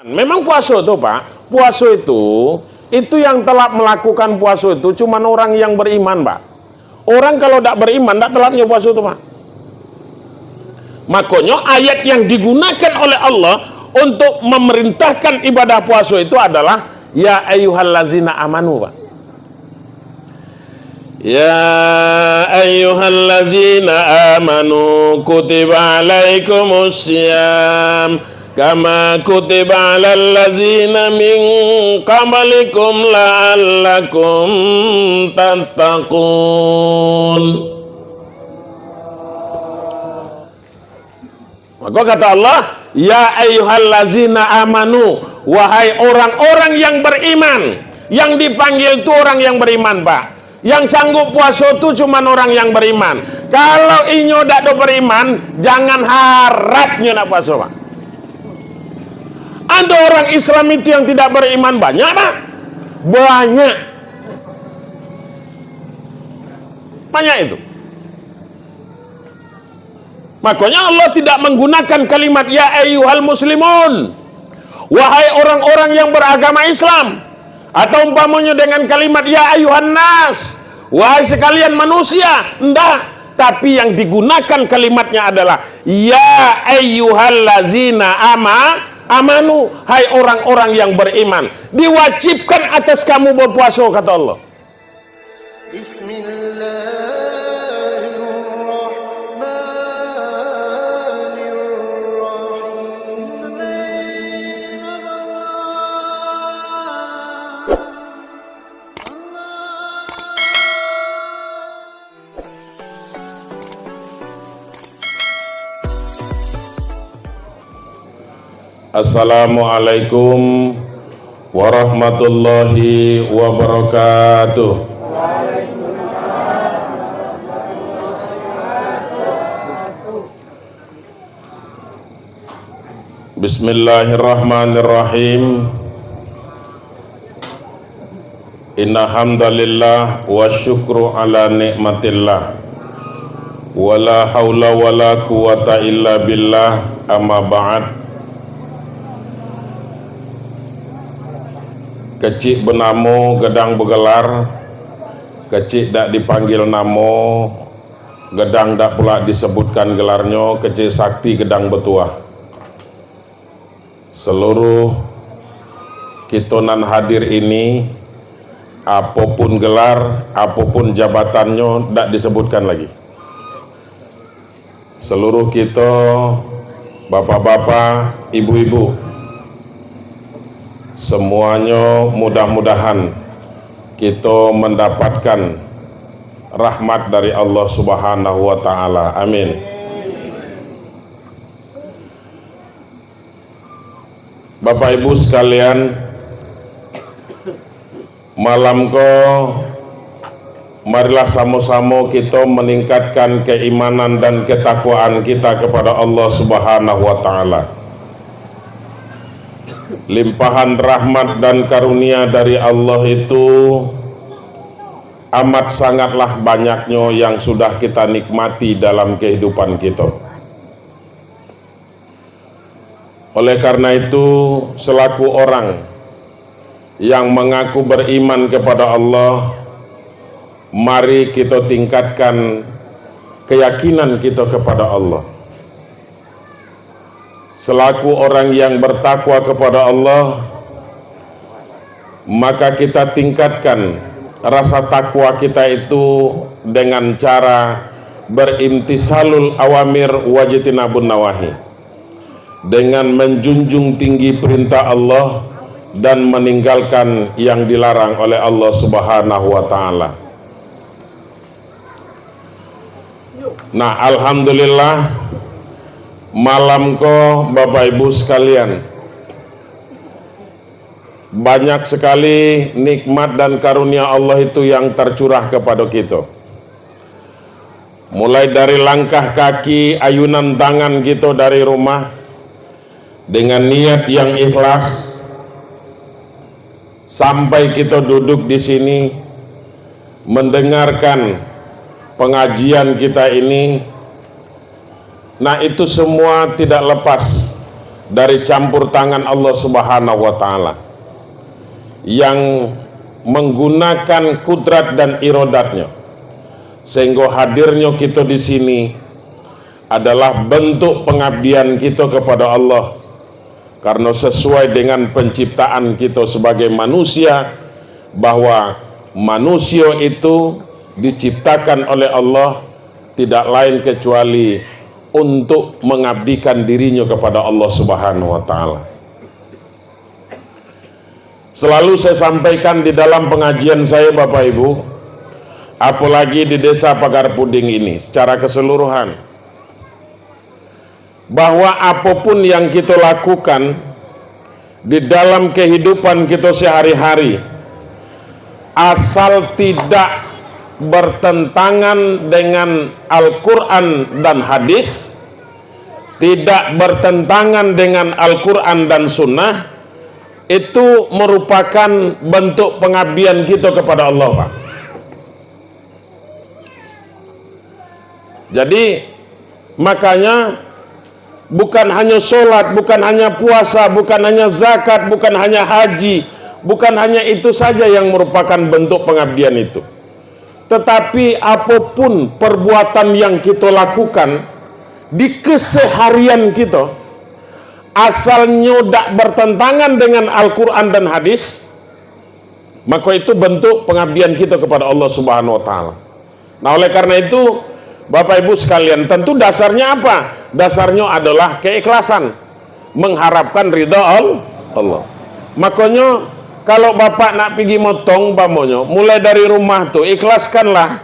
Memang puasa itu Pak, puasa itu yang telah melakukan puasa itu cuma orang yang beriman Pak. Orang kalau tidak beriman tidak telatnya puasa itu Pak. Makanya ayat yang digunakan oleh Allah untuk memerintahkan ibadah puasa itu adalah ya ayyuhallazina amanu Pak. Ya ayyuhallazina amanu kutiba alaikumussyam kama kutiba alal ladzina min qablikum la'allakum tattaqun. Maka kata Allah, ya ayyuhallazina amanu, wahai orang-orang yang beriman. Yang dipanggil itu orang yang beriman Pak. Yang sanggup puasa itu cuma orang yang beriman. Kalau inyo tidak beriman, jangan harapnya nak puasa Pak. Ada orang Islam itu yang tidak beriman banyak Pak. Banyak itu. Makanya Allah tidak menggunakan kalimat ya ayyuhal muslimun, wahai orang-orang yang beragama Islam, atau umpamanya dengan kalimat ya ayyuhan nas, wahai sekalian manusia. Enggak, tapi yang digunakan kalimatnya adalah ya ayyuhallazina amanu, hai orang-orang yang beriman. Diwajibkan atas kamu berpuasa kata Allah. Assalamualaikum warahmatullahi wabarakatuh. Bismillahirrahmanirrahim. Inna hamdalillah wa syukru ala nikmatillah, wala hawla wala quwata illa billah, amma ba'd. Kecik benamo gedang bergelar, kecik dak dipanggil namo, gedang dak pula disebutkan gelarnya, kecik sakti gedang betuah. Seluruh kitonan hadir ini, apapun gelar, apapun jabatannya dak disebutkan lagi. Seluruh kita, bapak-bapak, ibu-ibu, semuanya mudah-mudahan kita mendapatkan rahmat dari Allah Subhanahu wa ta'ala. Amin. Bapak Ibu sekalian, malam marilah sama-sama kita meningkatkan keimanan dan ketakwaan kita kepada Allah Subhanahu wa ta'ala. Limpahan rahmat dan karunia dari Allah itu amat sangatlah banyaknya yang sudah kita nikmati dalam kehidupan kita. Oleh karena itu, selaku orang yang mengaku beriman kepada Allah, mari kita tingkatkan keyakinan kita kepada Allah. Selaku orang yang bertakwa kepada Allah, maka kita tingkatkan rasa takwa kita itu dengan cara berimtisalul awamir wajtinabun nawahi, dengan menjunjung tinggi perintah Allah dan meninggalkan yang dilarang oleh Allah Subhanahu wa ta'ala. Nah, alhamdulillah, malam Bapak Ibu sekalian, banyak sekali nikmat dan karunia Allah itu yang tercurah kepada kita. Mulai dari langkah kaki, ayunan tangan kita dari rumah dengan niat yang ikhlas, sampai kita duduk di sini mendengarkan pengajian kita ini. Nah, itu semua tidak lepas dari campur tangan Allah Subhanahu wa taala yang menggunakan kudrat dan iradatnya, sehingga hadirnya kita di sini adalah bentuk pengabdian kita kepada Allah, karena sesuai dengan penciptaan kita sebagai manusia, bahwa manusia itu diciptakan oleh Allah tidak lain kecuali untuk mengabdikan dirinya kepada Allah Subhanahu wa taala. Selalu saya sampaikan di dalam pengajian saya, Bapak Ibu, apalagi di Desa Pagar Puding ini secara keseluruhan, bahwa apapun yang kita lakukan di dalam kehidupan kita sehari-hari, asal tidak bertentangan dengan Al-Quran dan hadis, tidak bertentangan dengan Al-Quran dan sunnah, itu merupakan bentuk pengabdian kita kepada Allah, Pak. Jadi makanya bukan hanya sholat, bukan hanya puasa, bukan hanya zakat, bukan hanya haji, bukan hanya itu saja yang merupakan bentuk pengabdian itu, tetapi apapun perbuatan yang kita lakukan di keseharian kita, asalnya tidak bertentangan dengan Al-Quran dan hadis, maka itu bentuk pengabdian kita kepada Allah Subhanahu wa taala. Nah, oleh karena itu, Bapak Ibu sekalian, tentu dasarnya apa? Dasarnya adalah keikhlasan, mengharapkan ridha Allah. Makanya kalau Bapak nak pergi motong pamonyo, mulai dari rumah tuh ikhlaskanlah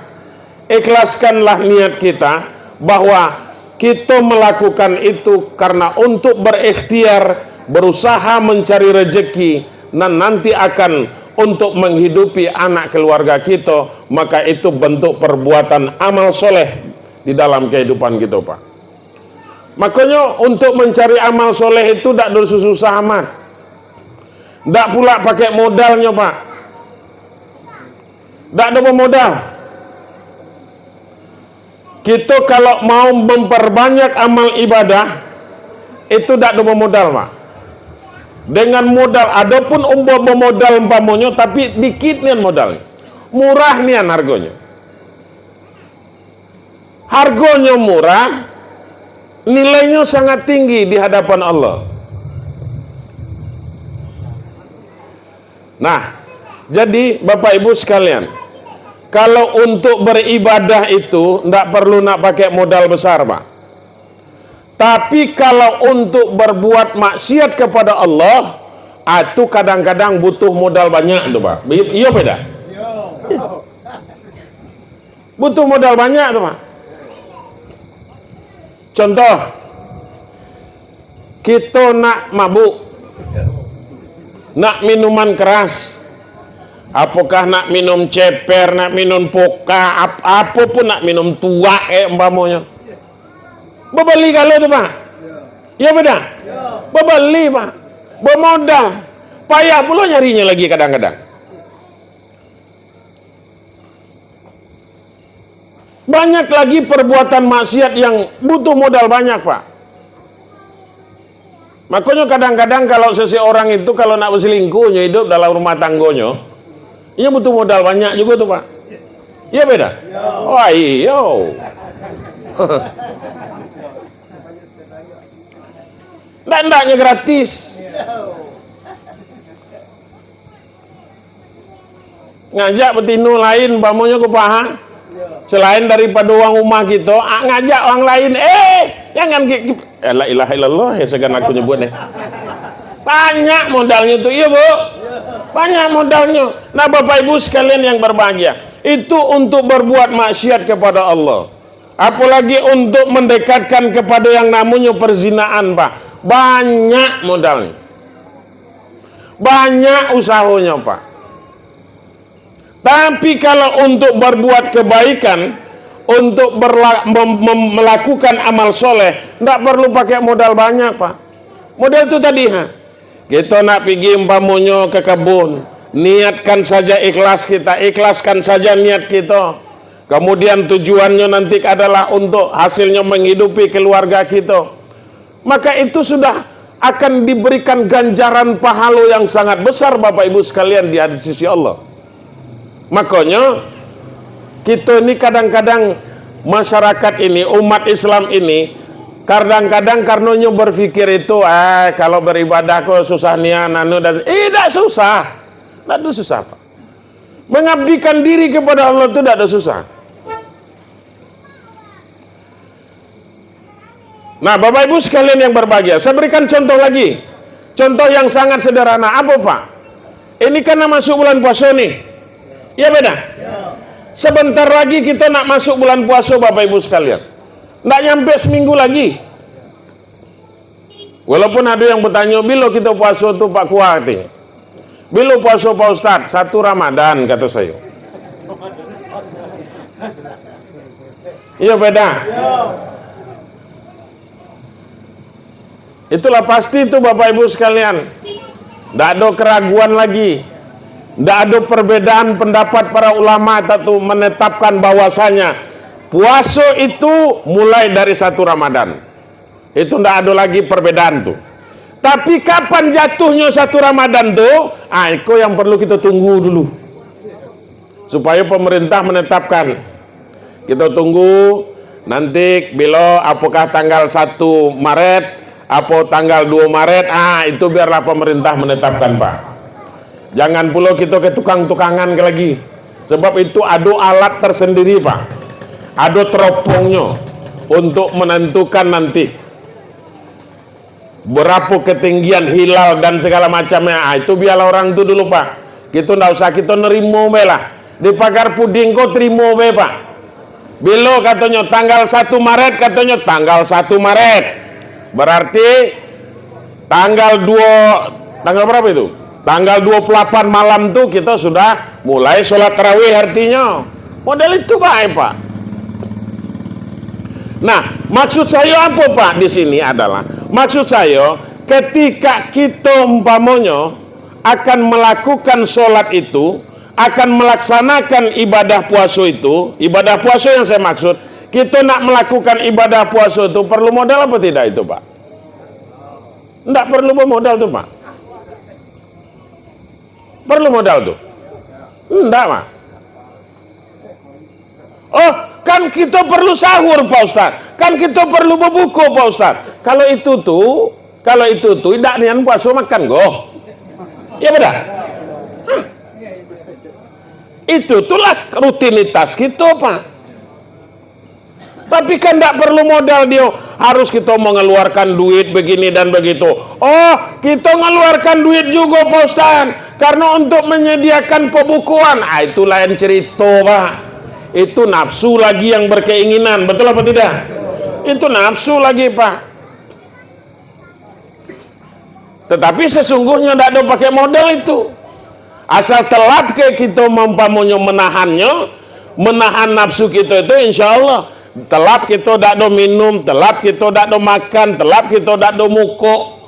niat kita bahwa kita melakukan itu karena untuk berikhtiar, berusaha mencari rezeki, dan nanti akan untuk menghidupi anak keluarga kita, maka itu bentuk perbuatan amal soleh di dalam kehidupan kita, Pak. Makanya untuk mencari amal soleh itu tidak susah amat, tidak pula pakai modalnya, Pak. Tidak ada modal. Kita kalau mau memperbanyak amal ibadah itu tidak ada modal, Pak. Dengan modal, adapun modal umpamanya tapi dikit nian modalnya, murah nian harganya. Harganya murah, nilainya sangat tinggi di hadapan Allah. Nah, jadi Bapak Ibu sekalian, kalau untuk beribadah itu tidak perlu nak pakai modal besar, Pak. Tapi kalau untuk berbuat maksiat kepada Allah, itu kadang-kadang butuh modal banyak tuh, Pak. Iya beda. Butuh modal banyak tuh, Pak. Contoh, kita nak mabuk, nak minuman keras, apakah nak minum ceper, nak minum poka, apapun nak minum tua umpamanya, bebeli kalau itu, Pak. Ya beda. Bebeli, Pak. Bermodal. Payah pula nyarinya lagi kadang-kadang. Banyak lagi perbuatan maksiat yang butuh modal banyak, Pak. Makanya kadang-kadang kalau seseorang itu kalau nak berselingkuhnya hidup dalam rumah tanggonya, iya butuh modal banyak juga tuh, Pak. Iya beda? Oh iya. Ndaknya gratis. Ngajak betinu lain, pamonya ke paha. Selain daripada uang rumah kita, ngajak orang lain. Jangan la ilaha illallah, ya segan aku nyebut deh. Banyak modalnya tuh, iya Bu. Banyak modalnya. Nah, Bapak Ibu sekalian yang berbahagia, itu untuk berbuat maksiat kepada Allah. Apalagi untuk mendekatkan kepada yang namanya perzinaan, Pak. Banyak modalnya. Banyak usahanya, Pak. Tapi kalau untuk berbuat kebaikan, untuk melakukan amal soleh, tidak perlu pakai modal banyak, Pak. Modal itu tadi, kita nak pergi umpamanya ke kebun, niatkan saja ikhlas kita, ikhlaskan saja niat kita. Kemudian tujuannya nanti adalah untuk hasilnya menghidupi keluarga kita. Maka itu sudah akan diberikan ganjaran pahala yang sangat besar Bapak Ibu sekalian di sisi Allah. Makanya kita ini kadang-kadang masyarakat ini, umat Islam ini kadang-kadang karenanya berpikir itu kalau beribadah kok susah nian dan tidak susah. Tidak ada susah Pak. Mengabdikan diri kepada Allah itu tidak ada susah. Nah Bapak Ibu sekalian yang berbahagia, saya berikan contoh lagi. Contoh yang sangat sederhana. Apa Pak? Ini kan masuk bulan puasa nih. Ya beda? Sebentar lagi kita nak masuk bulan puasa Bapak Ibu sekalian. Nggak nyampe seminggu lagi. Walaupun ada yang bertanya, bila kita puasa itu Pak Kuati? Bila puasa Pak Ustadz? 1 Ramadan kata saya. Iya beda? Itulah pasti itu Bapak Ibu sekalian. Tidak ada keraguan lagi. Tidak ada perbedaan pendapat para ulama atau menetapkan bahwasanya puasa itu mulai dari 1 Ramadan. Itu tidak ada lagi perbedaan tuh. Tapi kapan jatuhnya 1 Ramadan tuh? Itu yang perlu kita tunggu dulu. Supaya pemerintah menetapkan. Kita tunggu nanti bila apakah tanggal 1 Maret apa tanggal 2 Maret, itu biarlah pemerintah menetapkan Pak. Jangan pula kita ke tukang-tukangan lagi. Sebab itu ada alat tersendiri Pak. Ada teropongnya untuk menentukan nanti berapa ketinggian hilal dan segala macamnya. Itu biarlah orang itu dulu Pak. Kita tidak usah kita nerimo lah. Di pagar puding kau terima Pak. Bila katanya tanggal 1 Maret, katanya tanggal 1 Maret. Berarti tanggal berapa itu? Tanggal 28 malam tuh kita sudah mulai sholat tarawih artinya. Model itu Pak. Nah, maksud saya apa Pak di sini adalah maksud saya ketika kita umpamanya akan melakukan sholat itu, akan melaksanakan ibadah puasa itu, ibadah puasa yang saya maksud, kita nak melakukan ibadah puasa itu perlu modal apa tidak itu Pak? Tidak perlu modal tuh Pak. Perlu modal tuh? Tidak Pak. Oh, kan kita perlu sahur Pak Ustaz. Kan kita perlu berbuka Pak Ustaz. Kalau itu tuh tidak nian puasa makan goh. Ya benar? Itu itulah rutinitas kita Pak. Tapi kan tidak perlu modal dia. Harus kita mengeluarkan duit begini dan begitu. Oh, kita mengeluarkan duit juga Pak Ustaz. Karena untuk menyediakan pembukuan. Itu lain cerita Pak. Itu nafsu lagi yang berkeinginan. Betul apa tidak? Itu nafsu lagi Pak. Tetapi sesungguhnya tidak ada pakai modal itu. Asal telat ke kita mempunyai menahan nafsu kita itu insya Allah. Telat kita tak ada minum, telat kita tak ada makan, telat kita tak ada muka.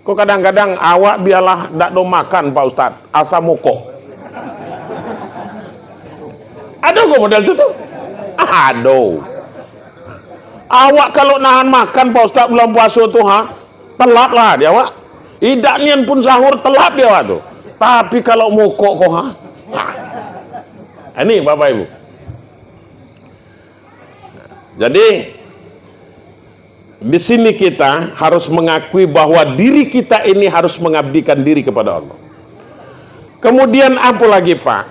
Kok kadang-kadang awak biarlah tak ada makan Pak Ustaz, asal muka. Ada kok model itu tuh? Ada. Awak kalau nahan makan Pak Ustaz bulan puasa tuh telat lah dia awak. Tidak nian pun sahur telat dia awak tuh. Tapi kalau muka kok ini Bapak Ibu. Jadi di sini kita harus mengakui bahwa diri kita ini harus mengabdikan diri kepada Allah. Kemudian apa lagi Pak?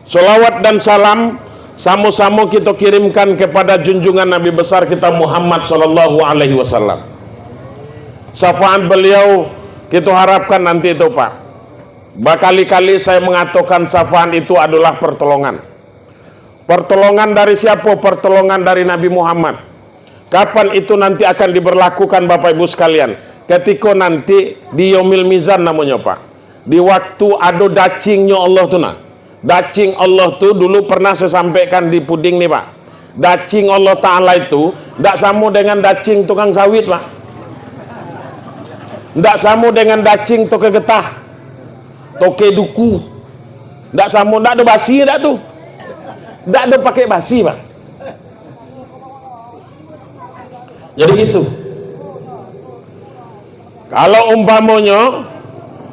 Salawat dan salam sama-sama kita kirimkan kepada junjungan Nabi besar kita Muhammad sallallahu alaihi wasallam. Syafaat beliau kita harapkan nanti itu Pak. Berkali-kali saya mengatakan syafaat itu adalah pertolongan. Pertolongan dari siapa? Pertolongan dari Nabi Muhammad. Kapan itu nanti akan diberlakukan Bapak Ibu sekalian? Ketika nanti di Yaumil Mizan namanya Pak. Di waktu ada dacingnya Allah tuh nah. Dacing Allah tuh dulu pernah saya sampaikan di puding nih Pak. Dacing Allah Ta'ala itu tidak sama dengan dacing tukang sawit Pak. Tidak sama dengan dacing toke getah, toke duku. Tidak sama, tidak ada basi tidak tuh. Tidak ada pakai basi Pak. Jadi gitu. Kalau umpamanya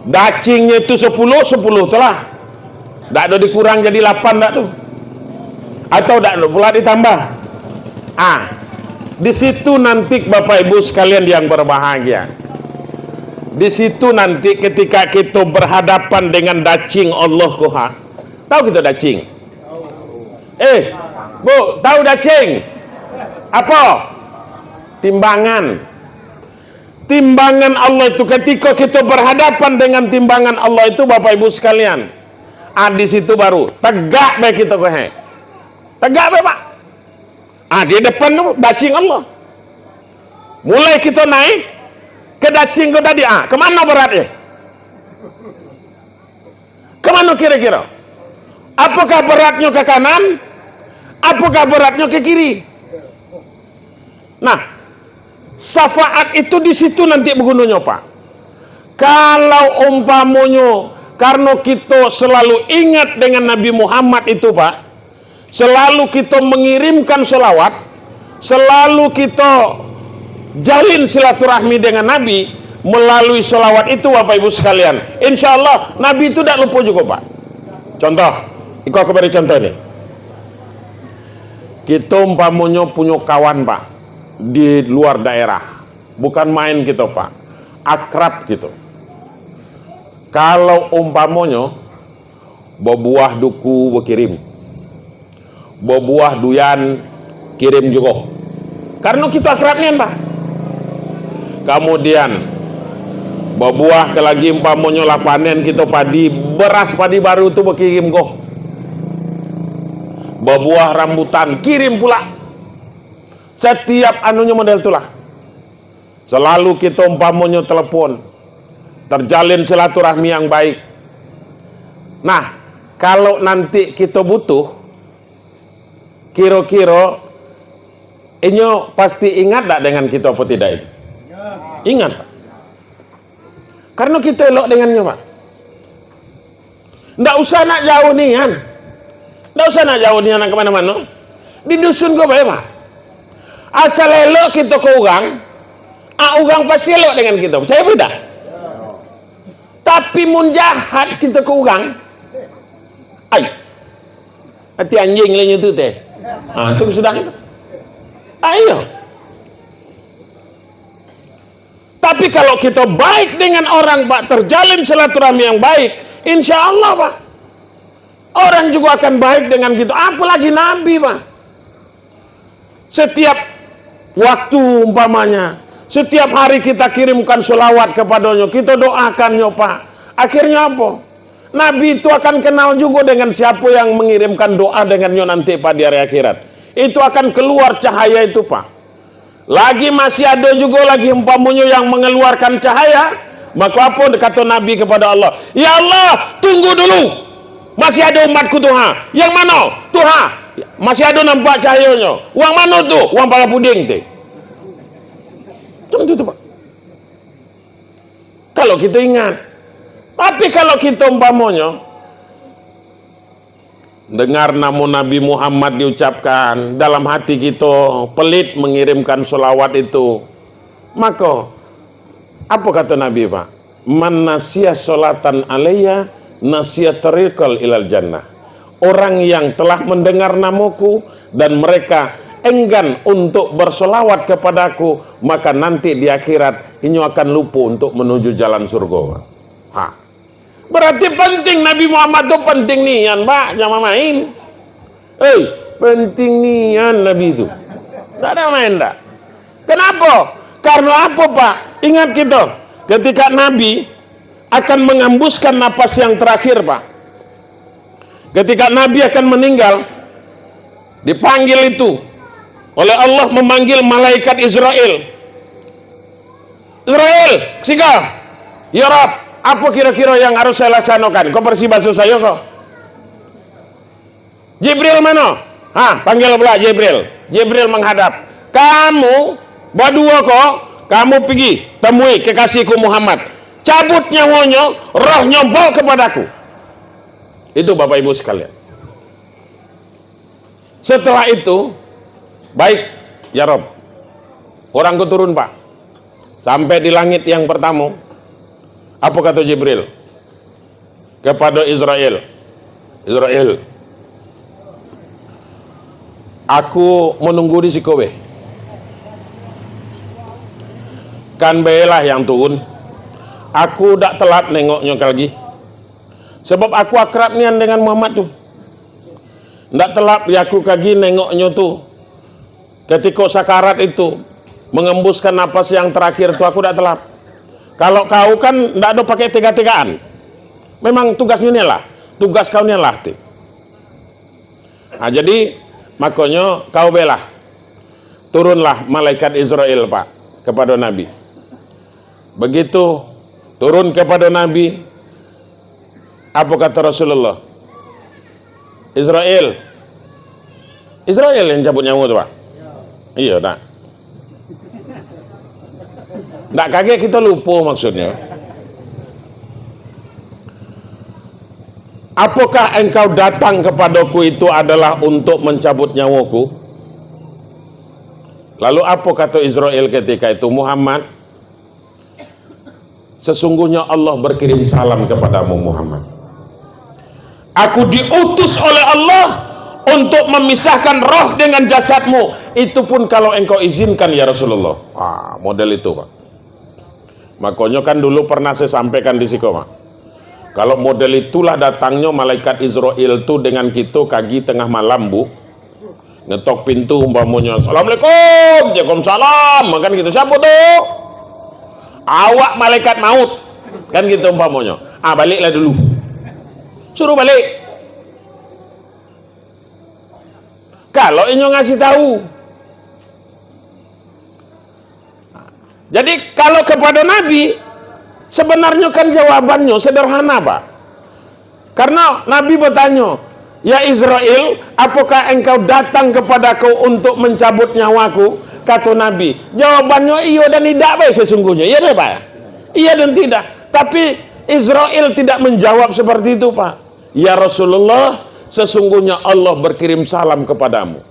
dacingnya itu 10 telah, tak ada dikurang jadi 8 tak tuh, atau tak ada pula ditambah. Di situ nanti Bapak Ibu sekalian yang berbahagia, di situ nanti ketika kita berhadapan dengan dacing Allah Koha. Tahu kita dacing? Bu, tahu dacing? Apa? Timbangan. Timbangan Allah itu, ketika kita berhadapan dengan timbangan Allah itu Bapak Ibu sekalian, di situ baru tegak baik kita ke tegak baik Pak. Di depan itu dacing Allah. Mulai kita naik ke dacing ke tadi, kemana beratnya? Kemana kira-kira? Apakah beratnya ke kanan? Apakah beratnya ke kiri? Nah, syafaat itu di situ nanti bergunanya Pak. Kalau umpamanya karena kita selalu ingat dengan Nabi Muhammad itu Pak, selalu kita mengirimkan sholawat, selalu kita jalin silaturahmi dengan Nabi melalui sholawat itu Bapak Ibu sekalian, insya Allah Nabi itu tidak lupa juga Pak. Contoh, aku beri contoh nih. Kita umpamanya punya kawan Pak di luar daerah, bukan main kita Pak, akrab gitu. Kalau umpamanya buah duku berkirim, buah duyan kirim juga, karena kita akrabnya Pak. Kemudian buah ke lagi umpamanya lah panen kita padi, beras padi baru itu berkirim kok. Buah rambutan kirim pula. Setiap anunya model itulah. Selalu kita umpamanya telepon, terjalin silaturahmi yang baik. Nah, kalau nanti kita butuh, kira-kira inyo pasti ingat tak dengan kita apa tidak itu? Ingat Pak. Karena kita elok dengannya Pak. Nggak usah nak jauh nian. Nggak usah nak jauh nian kemana-mana. Di dusun kau baik Pak. Asal elok kita ke orang, orang pasti elok dengan kita. Percaya tidak? Tapi mun jahat kita ke orang, hati anjing lainnya itu teh. Itu sudah itu. Ayo. Tapi kalau kita baik dengan orang Pak, terjalin silaturahmi yang baik, insya Allah Pak, orang juga akan baik dengan kita. Apalagi Nabi Pak. Setiap waktu umpamanya, setiap hari kita kirimkan sholawat kepadanya, kita doakannya Pak. Akhirnya apa? Nabi itu akan kenal juga dengan siapa yang mengirimkan doa dengannya nanti Pak di hari akhirat. Itu akan keluar cahaya itu Pak. Lagi masih ada juga lagi umpamanya yang mengeluarkan cahaya, maka apa kata Nabi kepada Allah? Ya Allah, tunggu dulu. Masih ada umatku Tuhan. Yang mana? Tuhan. Masih ada nampak cahayanya. Uang mana tuh? Uang pala puding tuh. Itu Pak. Kalau kita ingat. Tapi kalau kita umpamanya dengar nama Nabi Muhammad diucapkan, dalam hati kita pelit mengirimkan sholawat itu, maka apa kata Nabi Pak? Man nasiya sholatan alayya nasiya tariqal ilal jannah. Orang yang telah mendengar namaku dan mereka enggan untuk bersolawat kepadaku, maka nanti di akhirat ini akan lupa untuk menuju jalan surga. Berarti penting Nabi Muhammad itu penting nian Pak, jangan main. Penting nian Nabi itu. Tak ada main tak. Kenapa? Karena apa Pak? Ingat kita, ketika Nabi akan mengembuskan napas yang terakhir Pak. Ketika Nabi akan meninggal, dipanggil itu oleh Allah, memanggil malaikat Israel. Israel, sika, ya Rab, apa kira-kira yang harus saya laksanakan? Kau bersih basuh saya kok. Jibril mana? Panggil pula Jibril. Jibril menghadap. Kamu berdua kok, kamu pergi temui kekasihku Muhammad. Cabut nyawanya, rohnya bawa kepadaku. Itu Bapak Ibu sekalian. Setelah itu, baik ya Rob, Orangku turun Pak. Sampai di langit yang pertama. Apa kata Jibril kepada Israel? Israel, aku menunggu di sikowe. Kan belah yang turun. Aku dak telat nengoknya lagi. Sebab aku akrab nian dengan Muhammad tuh. Ndak telat ya aku kagi nengoknya tuh. Ketika sakarat itu mengembuskan napas yang terakhir tuh aku dak telat. Kalau kau kan ndak ada pakai tega-tegaan. Memang tugasnya lah. Tugas kau ni lah. Nah, jadi makanya kau belah. Turunlah malaikat Israel Pak kepada Nabi. Begitu turun kepada Nabi, apa kata Rasulullah? Israel yang cabut nyawa tu Pak. Iya tak? Tak kaget kita lupa maksudnya. Apakah engkau datang kepadaku itu adalah untuk mencabut nyawaku? Lalu apa kata Israel ketika itu? Muhammad, sesungguhnya Allah berkirim salam kepadamu Muhammad. Aku diutus oleh Allah untuk memisahkan roh dengan jasadmu. Itu pun kalau engkau izinkan ya Rasulullah. Model itu Pak. Makanya kan dulu pernah saya sampaikan di situ Pak. Kalau model itulah datangnya malaikat Israel tu dengan kita kagi tengah malam Bu. Ngetok pintu umpamanya, Assalamualaikum, Waalaikumsalam, kan gitu. Siapa tuh? Awak malaikat maut, kan gitu umpamanya. Baliklah dulu. Suruh balik. Kalau inyo ngasih tahu. Jadi kalau kepada Nabi, sebenarnya kan jawabannya sederhana Pak. Karena Nabi bertanya, ya Israel, apakah engkau datang kepadaku untuk mencabut nyawaku? Kata Nabi, jawabannya iya dan tidak baik sesungguhnya. Iya deh Pak. Iya dan tidak. Tapi Israel tidak menjawab seperti itu Pak. Ya Rasulullah, sesungguhnya Allah berkirim salam kepadamu.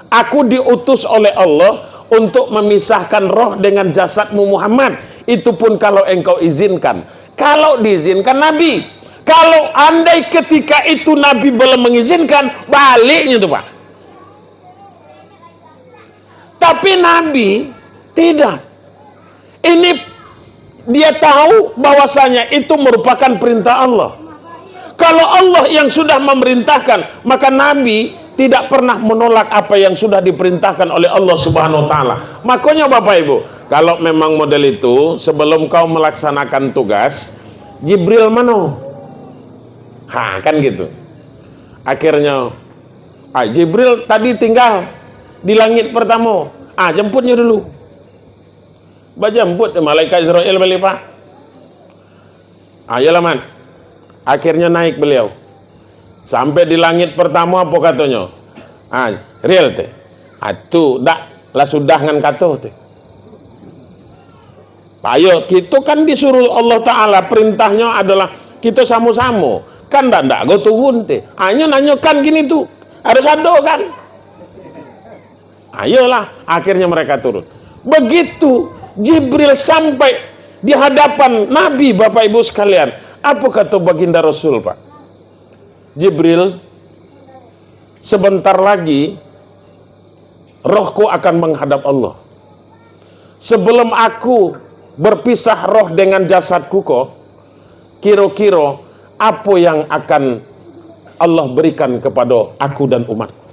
Aku diutus oleh Allah untuk memisahkan roh dengan jasadmu Muhammad. Itu pun kalau engkau izinkan. Kalau diizinkan Nabi. Kalau andai ketika itu Nabi belum mengizinkan, baliknya tuh Pak. Tapi Nabi tidak. Ini dia tahu bahwasanya itu merupakan perintah Allah. Kalau Allah yang sudah memerintahkan, maka Nabi tidak pernah menolak apa yang sudah diperintahkan oleh Allah Subhanahu wa taala. Makanya Bapak Ibu, kalau memang model itu, sebelum kau melaksanakan tugas, Jibril mana? Kan gitu. Akhirnya Jibril tadi tinggal di langit pertama. Jemputnya dulu. Jemput malaikat Israel balik Pak. Yalah man. Akhirnya naik beliau. Sampai di langit pertama apa katanya? Real teh. Atuh dak lah sudah ngan kata teh. Ayo, kita kan disuruh Allah Ta'ala, perintahnya adalah kita sama-sama. Kan ndak go turun teh. Nanya kan gini tuh. Harus ada kan? Ayolah, akhirnya mereka turun. Begitu Jibril sampai di hadapan Nabi Bapak Ibu sekalian. Apa kata baginda Rasul Pak? Jibril, sebentar lagi rohku akan menghadap Allah. Sebelum aku berpisah roh dengan jasadku kok, kira-kira apa yang akan Allah berikan kepada aku dan umatku?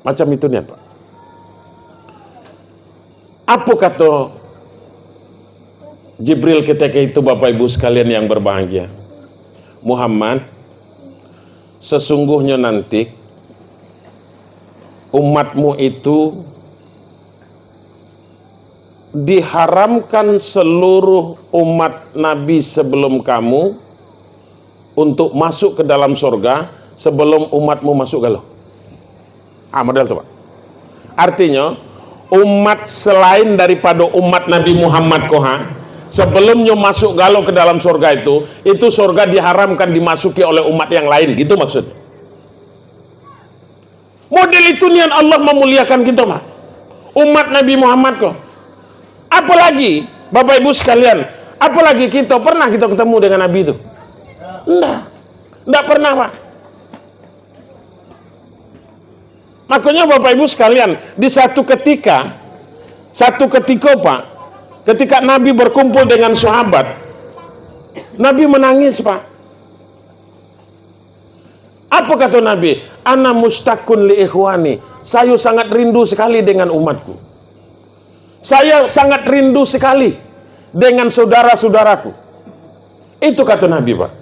Macam itu nih Pak. Apa kata Jibril ketika itu Bapak Ibu sekalian yang berbahagia? Muhammad, sesungguhnya nanti umatmu itu diharamkan seluruh umat Nabi sebelum kamu untuk masuk ke dalam surga sebelum umatmu masuk galau. Model itu Pak. Artinya umat selain daripada umat Nabi Muhammad sebelumnya masuk galau ke dalam surga itu surga diharamkan dimasuki oleh umat yang lain, gitu maksudnya. Model itu niat Allah memuliakan kita Pak. Umat Nabi Muhammad Apalagi Bapak Ibu sekalian, apalagi kita ketemu dengan Nabi itu? Enggak pernah, Pak. Makanya Bapak Ibu sekalian, di satu ketika Pak, ketika Nabi berkumpul dengan sahabat, Nabi menangis, Pak. Apa kata Nabi? Ana mustakun li ikhwani. Saya sangat rindu sekali dengan umatku. Saya sangat rindu sekali dengan saudara-saudaraku. Itu kata Nabi, Pak.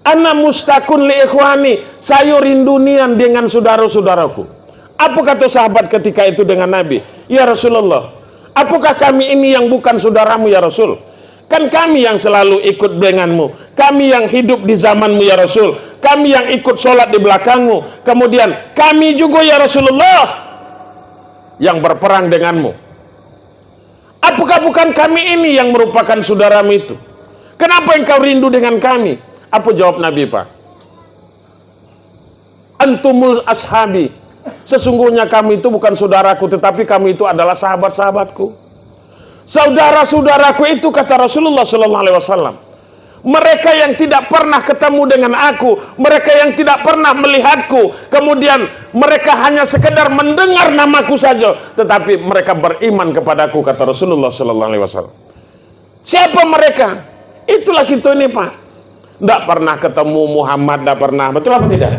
Ana mustakun li ikhwani. Saya rindu nian dengan saudara-saudaraku. Apa kata sahabat ketika itu dengan Nabi? Ya Rasulullah, apakah kami ini yang bukan saudaramu ya Rasul? Kan kami yang selalu ikut denganmu, kami yang hidup di zamanmu ya Rasul, kami yang ikut sholat di belakangmu, kemudian kami juga ya Rasulullah yang berperang denganmu. Apakah bukan kami ini yang merupakan saudaramu itu? Kenapa engkau rindu dengan kami? Apa jawab Nabi, Pak? Antumul ashabi. Sesungguhnya kami itu bukan saudaraku, tetapi kami itu adalah sahabat-sahabatku. Saudara-saudaraku itu, kata Rasulullah SAW, mereka yang tidak pernah ketemu dengan aku, mereka yang tidak pernah melihatku, kemudian mereka hanya sekedar mendengar namaku saja, tetapi mereka beriman kepadaku, kata Rasulullah SAW. Siapa mereka? Itulah kita ini, Pak. Tidak pernah ketemu Muhammad, tidak pernah. Betul apa tidak?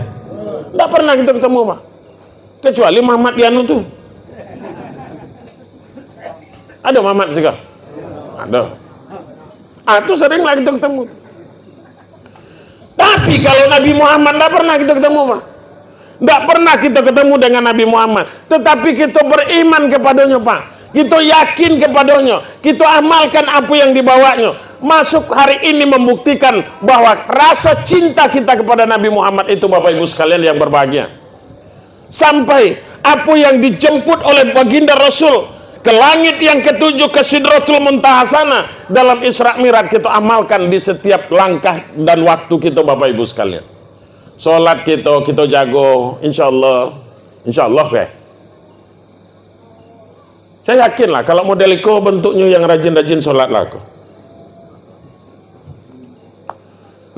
Tidak pernah kita ketemu, Pak. Kecuali Muhammad Yanu tuh. Ada Muhammad juga? Ada. Itu sering lah kita ketemu. Tapi kalau Nabi Muhammad tidak pernah kita ketemu, Pak. Tidak pernah kita ketemu dengan Nabi Muhammad. Tetapi kita beriman kepadanya, Pak. Kita yakin kepadanya. Kita amalkan apa yang dibawanya. Masuk hari ini membuktikan bahwa rasa cinta kita kepada Nabi Muhammad itu, Bapak Ibu sekalian yang berbahagia. Sampai apa yang dijemput oleh baginda Rasul ke langit yang ketujuh, ke Sidratul Muntaha sana, dalam Isra Mi'raj kita amalkan di setiap langkah dan waktu kita, Bapak Ibu sekalian. Sholat kita jago, insya Allah ya. Saya yakin lah kalau model iko bentuknya yang rajin-rajin sholat lah aku.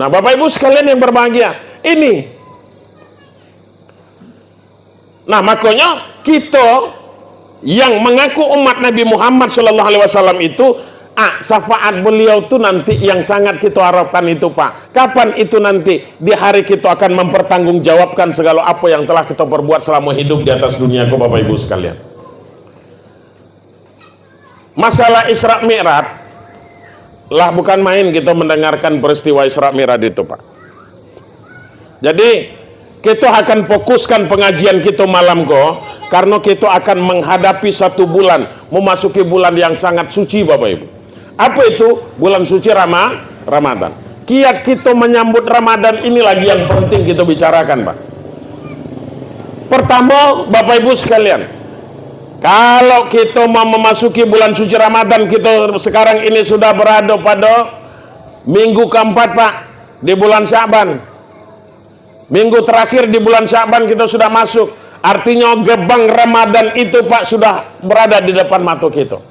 Nah, Bapak Ibu sekalian yang berbahagia, ini. Nah, makanya kita yang mengaku umat Nabi Muhammad SAW itu, syafaat beliau itu nanti yang sangat kita harapkan itu, Pak. Kapan itu nanti? Di hari kita akan mempertanggungjawabkan segala apa yang telah kita perbuat selama hidup di atas dunia, Bapak Ibu sekalian. Masalah Isra Mi'raj lah bukan main kita mendengarkan peristiwa Isra Mi'raj itu, Pak. Jadi kita akan fokuskan pengajian kita malam karena kita akan menghadapi satu bulan, memasuki bulan yang sangat suci, Bapak Ibu. Apa itu? Bulan suci Ramadan. Kiat kita menyambut Ramadan ini lagi yang penting kita bicarakan, Pak. Pertama, Bapak Ibu sekalian, kalau kita mau memasuki bulan suci Ramadan, kita sekarang ini sudah berada pada minggu keempat, Pak, di bulan Sya'ban. Minggu terakhir di bulan Sya'ban kita sudah masuk. Artinya gerbang Ramadan itu, Pak, sudah berada di depan mata kita.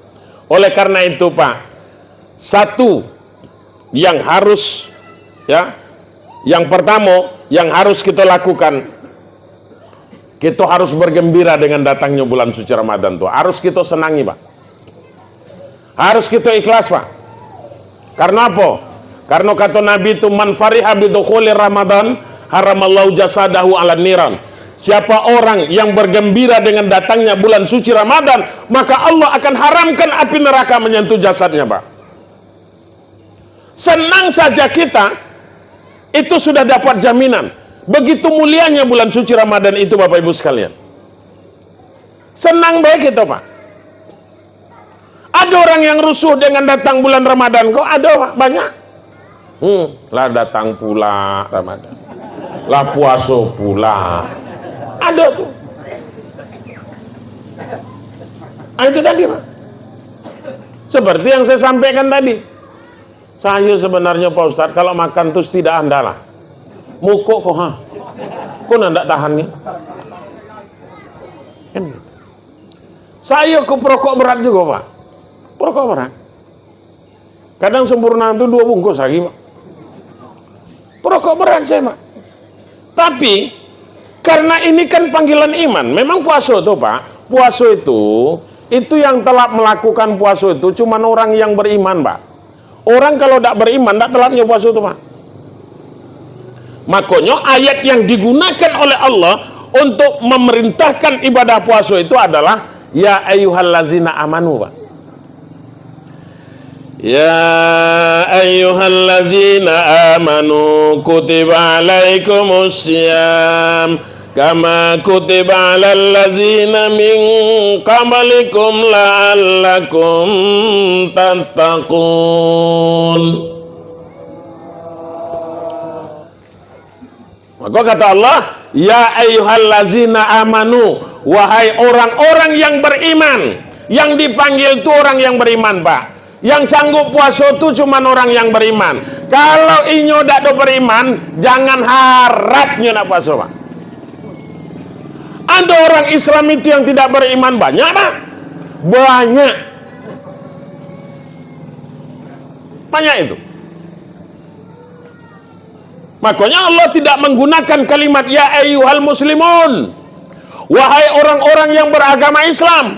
Oleh karena itu, Pak, satu yang harus, ya, yang pertama yang harus kita lakukan, kita harus bergembira dengan datangnya bulan suci Ramadan tuh. Harus kita senangi, Pak. Harus kita ikhlas, Pak. Karena apa? Karena kata Nabi itu, man fariha bidukhuli Ramadan haramallahu jasadahu ala niran. Siapa orang yang bergembira dengan datangnya bulan suci Ramadan, maka Allah akan haramkan api neraka menyentuh jasadnya, Pak. Senang saja kita, itu sudah dapat jaminan. Begitu mulianya bulan suci Ramadan itu, Bapak Ibu sekalian. Senang baik itu, Pak. Ada orang yang rusuh dengan datang bulan Ramadan, kok ada, Pak? Banyak. Lah datang pula Ramadan. Lah puasa pula. Ada tuh. Itu tadi, Pak. Seperti yang saya sampaikan tadi. Saya sebenarnya, Pak Ustadz, kalau makan terus tidak andalah. Mukuk kok, kok ndak tahan nih? Kan gitu. Saya ke perokok berat juga, Pak. Perokok berat. Kadang sempurna itu 2 bungkus lagi, Pak. Perokok berat saya, Pak. Tapi karena ini kan panggilan iman. Memang puasa itu, Pak. Puasa itu yang telah melakukan puasa itu cuma orang yang beriman, Pak. Orang kalau tidak beriman tidak telatnya puasa itu, Pak. Makanya ayat yang digunakan oleh Allah untuk memerintahkan ibadah puasa itu adalah ya ayyuhallazina amanu, Pak. Ya ayyuhallazina amanu kutiba alaikumussyam kama kutiba alal ladzina min qablikum la'allakum tattaqun. Maka kata Allah, ya ayyuhallazina amanu, wahai orang-orang yang beriman. Yang dipanggil itu orang yang beriman, Pak. Yang sanggup puasa itu cuma orang yang beriman. Kalau inyo tidak beriman, jangan harapnya nak puasa, Pak. Ada orang Islam itu yang tidak beriman banyak, Pak. Banyak itu. Makanya Allah tidak menggunakan kalimat ya ayyuhal muslimun, wahai orang-orang yang beragama Islam,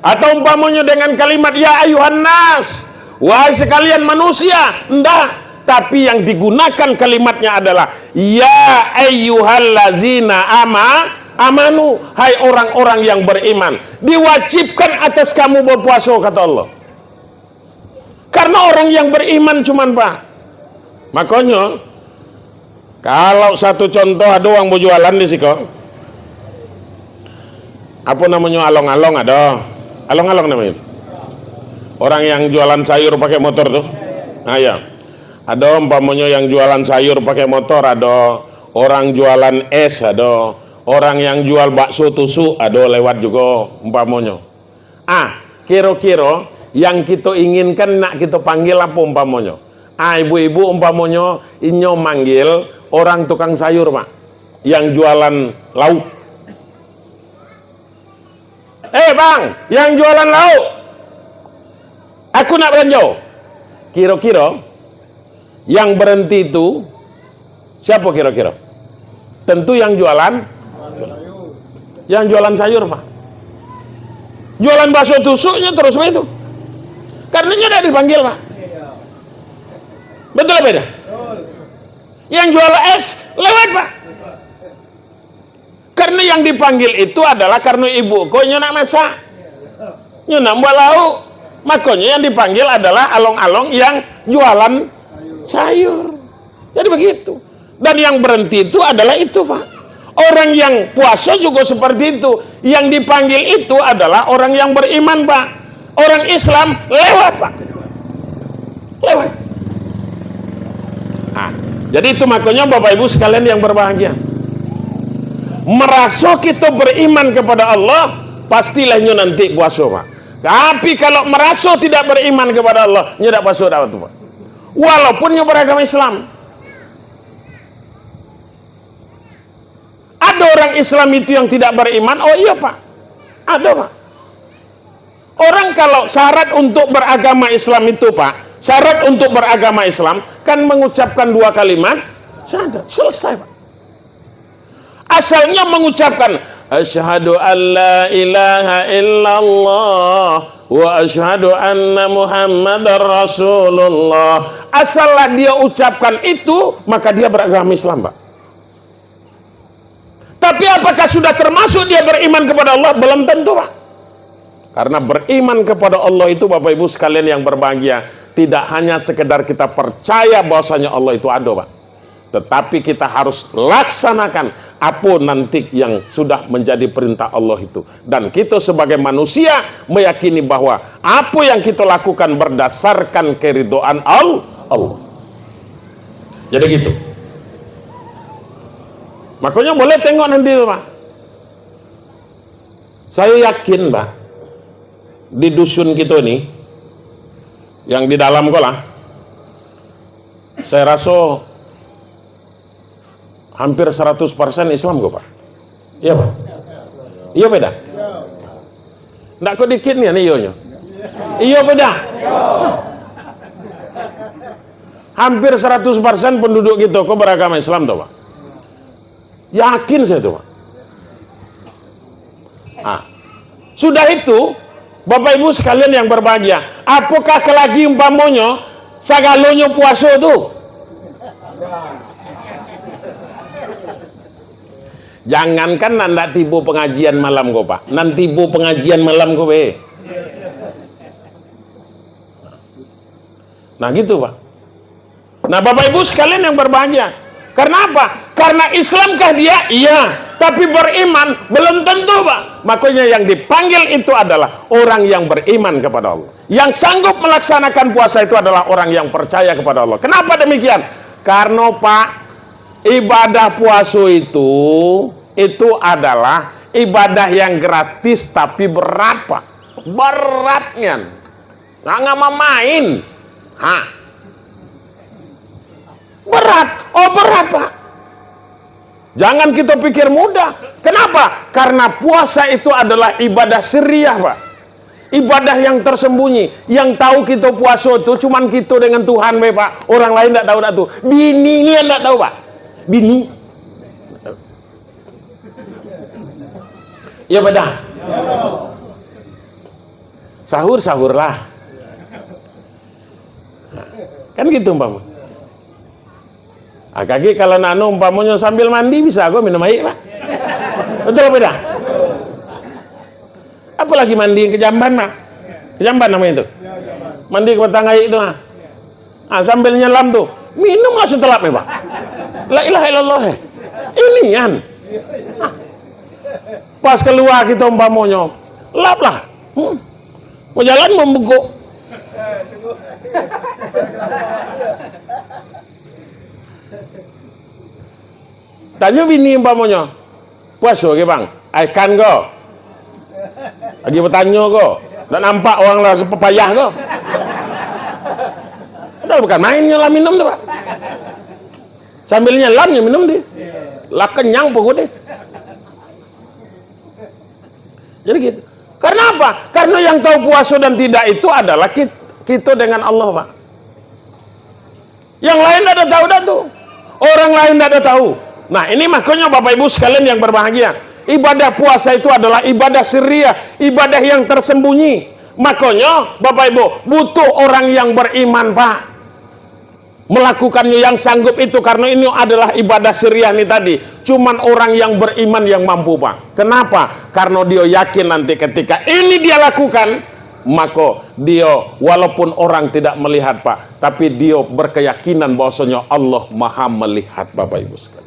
atau umpamanya dengan kalimat ya ayyuhan nas, wahai sekalian manusia. Enggak, tapi yang digunakan kalimatnya adalah ya ayyuhallazina amanu, hai orang-orang yang beriman. Diwajibkan atas kamu berpuasa, kata Allah. Karena orang yang beriman cuman, Pak. Makanya kalau satu contoh ada orang mau jualan di siko, apa namanya, along-along ada. Along-along namanya. Orang yang jualan sayur pakai motor tuh. Nah ya. Ada umpamanya yang jualan sayur pakai motor, ada orang jualan es, ada orang yang jual bakso tusuk, ada lewat juga umpamanya. Kira-kira yang kita inginkan nak kita panggil apa umpamanya? Ibu-ibu umpamanya inyo manggil orang tukang sayur, Pak, yang jualan lauk. Bang, yang jualan lauk, aku nak belanja. Kira-kira yang berhenti itu siapa kira-kira? Tentu yang jualan sayur, Pak. Jualan bakso tusuknya terus itu. Karena tidak dipanggil, Pak. Betul beda? Yang jual es lewat, Pak. Karena yang dipanggil itu adalah karena ibu kok nak masak, nak buat lauk. Makanya yang dipanggil adalah along-along yang jualan sayur. Jadi begitu. Dan yang berhenti itu adalah itu, Pak. Orang yang puasa juga seperti itu. Yang dipanggil itu adalah orang yang beriman, Pak. Orang Islam lewat, Pak. Lewat. Jadi itu makanya Bapak Ibu sekalian yang berbahagia, merasa kita beriman kepada Allah, pastilah nyo nanti puasa, Pak. Tapi kalau merasa tidak beriman kepada Allah, nyo tidak puasa dapat, Pak. Walaupun nyo beragama Islam. Ada orang Islam itu yang tidak beriman, oh iya, Pak. Ada, Pak. Orang kalau syarat untuk beragama Islam itu, Pak, syarat untuk beragama Islam kan mengucapkan 2 kalimat syahadat, selesai, Pak. Asalnya mengucapkan asyhadu an la ilaha illallah wa asyhadu anna muhammadar rasulullah. Asalnya dia ucapkan itu, maka dia beragama Islam, Pak. Tapi apakah sudah termasuk dia beriman kepada Allah? Belum tentu, Pak. Karena beriman kepada Allah itu, Bapak Ibu sekalian yang berbahagia, tidak hanya sekedar kita percaya bahwasanya Allah itu ada, Pak. Tetapi kita harus laksanakan apa nanti yang sudah menjadi perintah Allah itu. Dan kita sebagai manusia meyakini bahwa apa yang kita lakukan berdasarkan keridhaan Allah. Jadi gitu. Makanya boleh tengok nanti, Pak. Saya yakin, Pak, di dusun kita ini, yang di dalam kolah, saya rasa hampir 100% Islam kok, Pak. Iya, Pak. Iya beda. Nggak kok dikit nih, iyonya. Iya beda. Hampir 100% penduduk kita kok beragama Islam tuh Pak. Yakin saya tuh Pak. Sudah itu, Bapak Ibu sekalian yang berbahagia, apakah kelagi umpamonyo sagalonyo puasa tuh? Jangankan nanda tibu pengajian malam kok Pak, nanti tibu pengajian malam kok be. Nah gitu Pak. Nah Bapak Ibu sekalian yang berbahagia, karena apa? Karena Islamkah dia? Iya. Tapi beriman belum tentu Pak. Makanya yang dipanggil itu adalah orang yang beriman kepada Allah. Yang sanggup melaksanakan puasa itu adalah orang yang percaya kepada Allah. Kenapa demikian? Karena Pak, ibadah puasa itu adalah ibadah yang gratis tapi berat Pak. Beratnya. Nggak mau main. Berat. Oh berat Pak. Jangan kita pikir mudah. Kenapa? Karena puasa itu adalah ibadah sirriyah Pak. Ibadah yang tersembunyi. Yang tahu kita puasa itu cuman kita dengan Tuhan Pak. Orang lain tidak tahu tuh. Bini ini yang tidak tahu Pak. Bini. Ya beda. Sahur-sahurlah. Kan gitu Pak. Kaki kalau nano umpamanya sambil mandi bisa kok minum air Pak. Betul beda. Apalagi mandi ke jamban Pak. Ke jamban namanya itu. Mandi ke batang air itu sambil nyelam tuh. Minum langsung telap ya Pak. La ilaha illallah. Inian. Pas keluar kita umpamanya lap lah. Mau jalan membengkuk. Tanya bini umpamanya puasa ke bang, ikan kok lagi bertanya kok dan nampak orang lah sepepayah kok itu bukan main nyelam minum tuh Pak, sambil nyelamnya minum deh lah kenyang pokok deh. Jadi gitu. Karena apa? Karena yang tahu puasa dan tidak itu adalah kita dengan Allah Pak. Yang lain tidak ada tahu dah tuh, orang lain tidak ada tahu. Nah ini makanya Bapak Ibu sekalian yang berbahagia, ibadah puasa itu adalah ibadah sirriyah, ibadah yang tersembunyi. Makanya Bapak Ibu butuh orang yang beriman Pak, melakukannya yang sanggup itu, karena ini adalah ibadah sirriyah nih tadi. Cuman orang yang beriman yang mampu Pak. Kenapa? Karena dia yakin nanti ketika ini dia lakukan, maka dia walaupun orang tidak melihat Pak, tapi dia berkeyakinan bahwasanya Allah Maha melihat Bapak Ibu sekalian.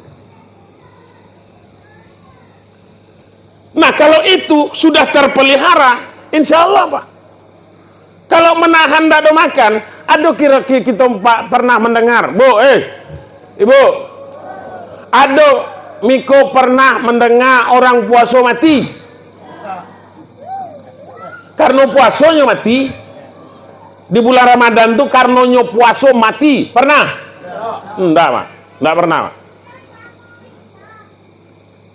Nah kalau itu sudah terpelihara, insya Allah Pak. Kalau menahan tidak ada makan, aduh kira-kira kita Pak pernah mendengar, Ibu, aduh Miko pernah mendengar orang puasa mati? Karena puasanya mati di bulan Ramadan tuh, karena puasa mati pernah? Enggak Pak, enggak pernah Pak.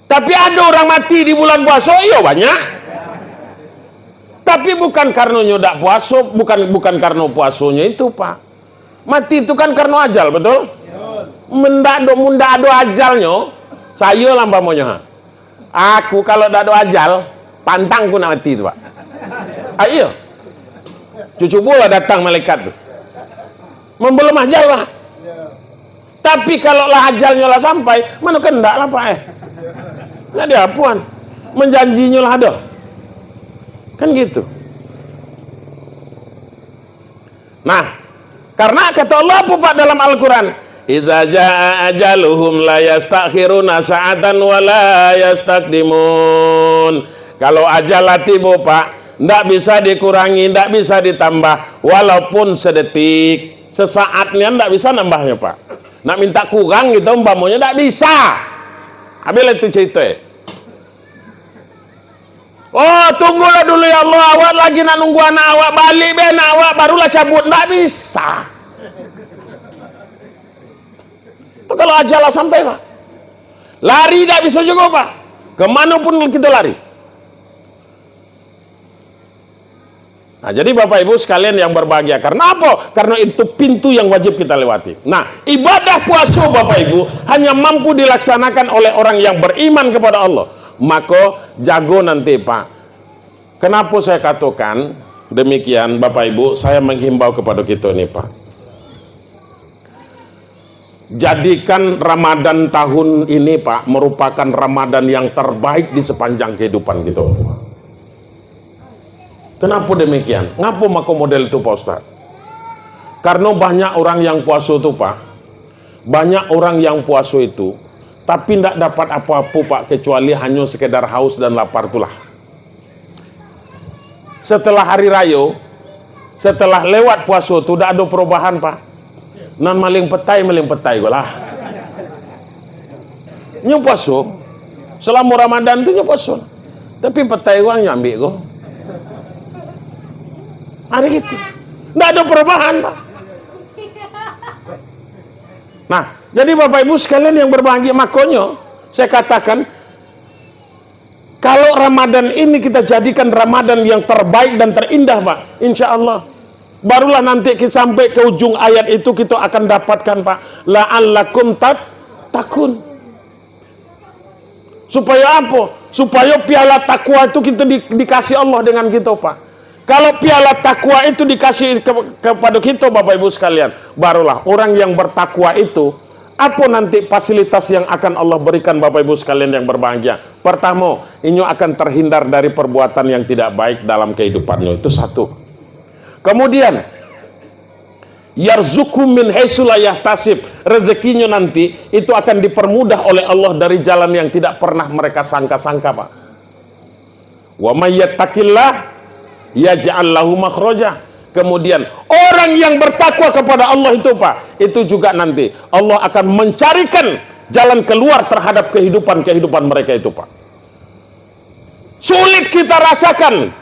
Tapi ada orang mati di bulan puasa, iya banyak. Tapi bukan karena nyodak puasa, bukan karena puasanya itu Pak. Mati itu kan karena ajal, betul? Munda ada ajalnya, saya lah pamonya. Aku kalau tidak ada ajal, pantangku nak mati itu Pak. Iya. Cucu bola datang malaikat tuh. Membelum ajal Pak. Tapi kalau lah ajalnya lah sampai, mana kendak lah Pak nggak ada apuan, menjanjinya lah ada, kan gitu. Nah, karena kata Allah apa Pak dalam Al-Quran, iza jaa ajaluhum la yastakhiruna sa'atan wa la yastaqdimun. Kalau ajal tiba Pak, ndak bisa dikurangi, ndak bisa ditambah, walaupun sedetik, sesaatnya ndak bisa nambahnya Pak. Nak minta kurang gitu umpamanya ndak bisa. Ambil itu cerita. Oh tunggulah dulu ya Allah, awak lagi nak nunggu anak awak balik, anak awak barulah cabut, nggak bisa. Itu kalau ajalah sampai Pak, lari tidak bisa juga Pak, kemanapun kita lari. Nah, jadi Bapak Ibu sekalian yang berbahagia, karena apa? Karena itu pintu yang wajib kita lewati. Nah, ibadah puasa Bapak Ibu hanya mampu dilaksanakan oleh orang yang beriman kepada Allah. Maka jago nanti Pak. Kenapa saya katakan demikian Bapak Ibu? Saya menghimbau kepada kita nih Pak. Jadikan Ramadan tahun ini Pak merupakan Ramadan yang terbaik di sepanjang kehidupan kita. Kenapa demikian? Ngapa maka model itu Pak Ustaz? Karena banyak orang yang puasa itu Pak, banyak orang yang puasa itu tapi tidak dapat apa-apa Pak, kecuali hanya sekedar haus dan lapar itulah. Setelah hari raya, setelah lewat puasa itu tidak ada perubahan Pak. Nan maling petai lah. Nyu puasa selama Ramadan itu nyu puasa, tapi petai gua nyambi gua. Ada gitu, nggak ada perubahan Pak. Nah, jadi Bapak Ibu sekalian yang berbahagia, makanya saya katakan kalau Ramadan ini kita jadikan Ramadan yang terbaik dan terindah Pak, insya Allah barulah nanti kita sampai ke ujung ayat itu kita akan dapatkan Pak, la'allakum takun. Supaya apa? Supaya piala takwa itu kita dikasih Allah dengan kita Pak. Kalau piala takwa itu dikasih kepada kita Bapak Ibu sekalian, barulah orang yang bertakwa itu, apa nanti fasilitas yang akan Allah berikan Bapak Ibu sekalian yang berbahagia? Pertama, ini akan terhindar dari perbuatan yang tidak baik dalam kehidupannya, itu satu. Kemudian yarzuqhum min haitsu la yahtasib, rezekinya nanti itu akan dipermudah oleh Allah dari jalan yang tidak pernah mereka sangka-sangka Pak. Wa may yattaqillah yaj'al lahu makhraja. Kemudian orang yang bertakwa kepada Allah itu Pak, itu juga nanti Allah akan mencarikan jalan keluar terhadap kehidupan mereka itu Pak. Sulit kita rasakan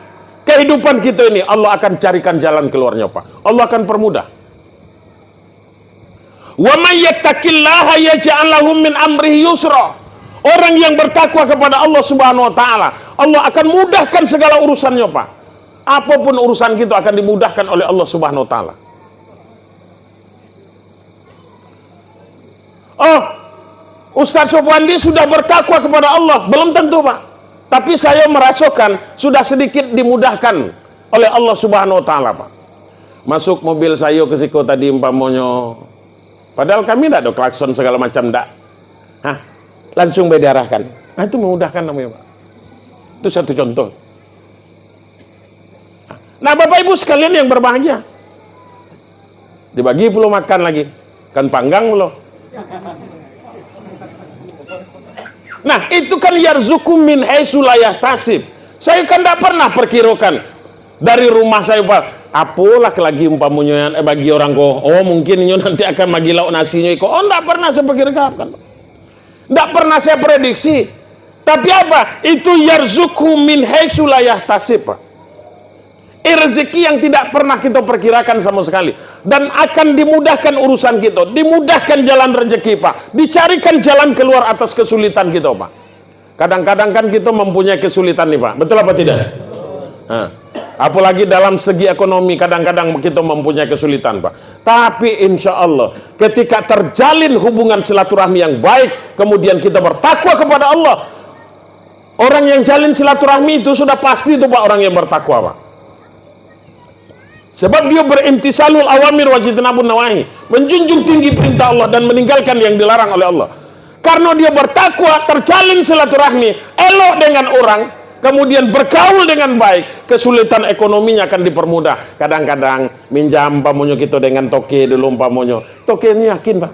kehidupan kita ini, Allah akan carikan jalan keluarnya Pak. Allah akan permudah. Wa may yattaqillaha yaj'al lahu min amrihi yusra. Orang yang bertakwa kepada Allah Subhanahu wa taala, Allah akan mudahkan segala urusannya Pak. Apapun urusan kita akan dimudahkan oleh Allah Subhanahu wa taala. Oh, Ustaz Sofwandi sudah bertakwa kepada Allah? Belum tentu Pak. Tapi saya merasakan sudah sedikit dimudahkan oleh Allah Subhanahu wa taala Pak. Masuk mobil saya ke situ tadi umpamanya, padahal kami tidak ada klakson segala macam, tidak. Hah, langsung diarahkan. Nah, itu memudahkan namanya Pak. Itu satu contoh. Nah Bapak Ibu sekalian yang berbahagia, dibagi pula makan lagi, kan panggang pula. Nah itu kan yarzuqhum min haitsu la yahtasib. Saya kan tidak pernah perkirakan dari rumah saya Pak, apalah lagi umpamanya bagi orang kok, oh mungkin ini nanti akan bagi lauk nasinya kok. Oh tidak pernah saya perkirakan, tidak pernah saya prediksi. Tapi apa? Itu yarzuqhum min haitsu la yahtasib Pak. Rezeki yang tidak pernah kita perkirakan sama sekali, dan akan dimudahkan urusan kita, dimudahkan jalan rezeki Pak, dicarikan jalan keluar atas kesulitan kita Pak. Kadang-kadang kan kita mempunyai kesulitan nih Pak, betul apa tidak? Nah, apalagi dalam segi ekonomi kadang-kadang kita mempunyai kesulitan Pak. Tapi insya Allah ketika terjalin hubungan silaturahmi yang baik, kemudian kita bertakwa kepada Allah, orang yang jalin silaturahmi itu sudah pasti itu Pak orang yang bertakwa Pak. Sebab dia berintisalul awamir wajitnabun nawahi, menjunjung tinggi perintah Allah dan meninggalkan yang dilarang oleh Allah. Karena dia bertakwa, terjalin silaturahmi, elok dengan orang, kemudian bergaul dengan baik, kesulitan ekonominya akan dipermudah. Kadang-kadang minjam pamonyo kita dengan toke dulu pamonyo, toke ini yakin Pak.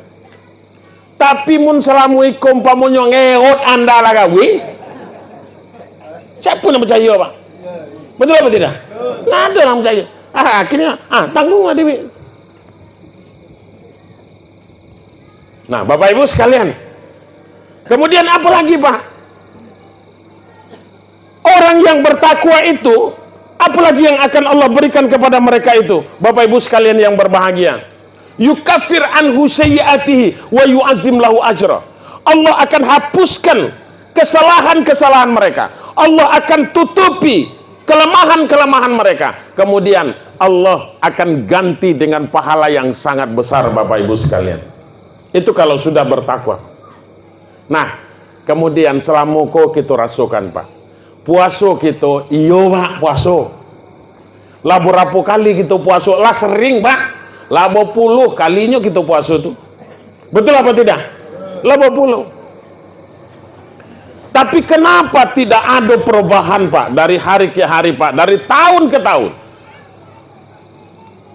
Tapi mun assalamualaikum pamonyo ngeot anda lagawi, siapa yang percaya Pak? Betul apa tidak? Nggak ada yang percaya. Akhirnya tanggunglah Dewi. Nah Bapak Ibu sekalian, kemudian apa lagi Pak? Orang yang bertakwa itu, apalagi yang akan Allah berikan kepada mereka itu Bapak Ibu sekalian yang berbahagia? Yukaffir anhu sayyiatihi wa yu'azzim lahu ajra. Allah akan hapuskan kesalahan-kesalahan mereka. Allah akan tutupi kelemahan-kelemahan mereka. Kemudian Allah akan ganti dengan pahala yang sangat besar, Bapak Ibu sekalian. Itu kalau sudah bertakwa. Nah, kemudian selama kita rasukan, Pak. Puasa kita, iyo Pak, puasa. Lah berapa kali kita puasa? Lah sering, Pak. Lah berpuluh kalinya kita puasa tuh. Betul apa tidak? Lah berpuluh. Tapi kenapa tidak ada perubahan, Pak? Dari hari ke hari, Pak. Dari tahun ke tahun.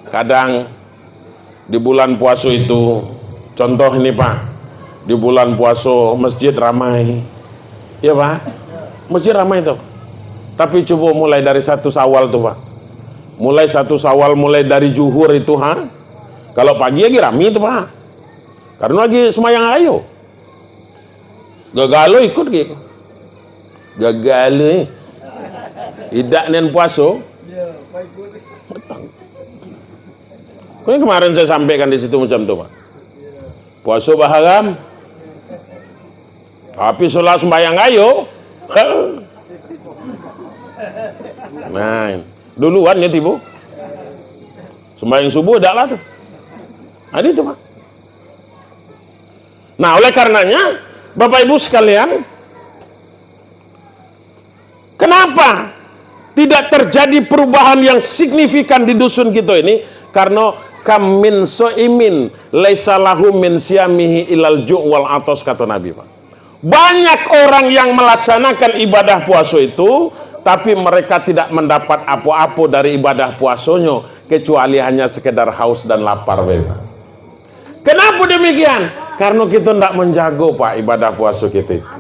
Kadang di bulan puasa itu, contoh ini, Pak. Di bulan puasa masjid ramai. Ya, Pak? Masjid ramai tuh. Tapi coba mulai dari 1 Syawal tuh, Pak. Mulai 1 Syawal, mulai dari zuhur itu, ha? Kalau pagi lagi ramai tuh, Pak. Karena lagi semayang ayo. Gagalo ikut gitu. Gagalo tidak nen puasa. Kau kemarin saya sampaikan di situ macam tu, Pak. Puasa baharam. Tapi sholat sembahyang ayo. Nah, duluan ya tibu. Sembahyang subuh dak lah tuh. Ada itu, Pak. Nah, oleh karenanya Bapak Ibu sekalian, kenapa tidak terjadi perubahan yang signifikan di dusun kita ini? Karena kam min so'imin laisa lahu min siyamihi ilal ju' wal atos, kata Nabi, Pak. Banyak orang yang melaksanakan ibadah puasa itu, tapi mereka tidak mendapat apa-apa dari ibadah puasanya kecuali hanya sekedar haus dan lapar, Pak. Kenapa demikian? Karena kita tidak menjaga, Pak, ibadah puasa kita itu.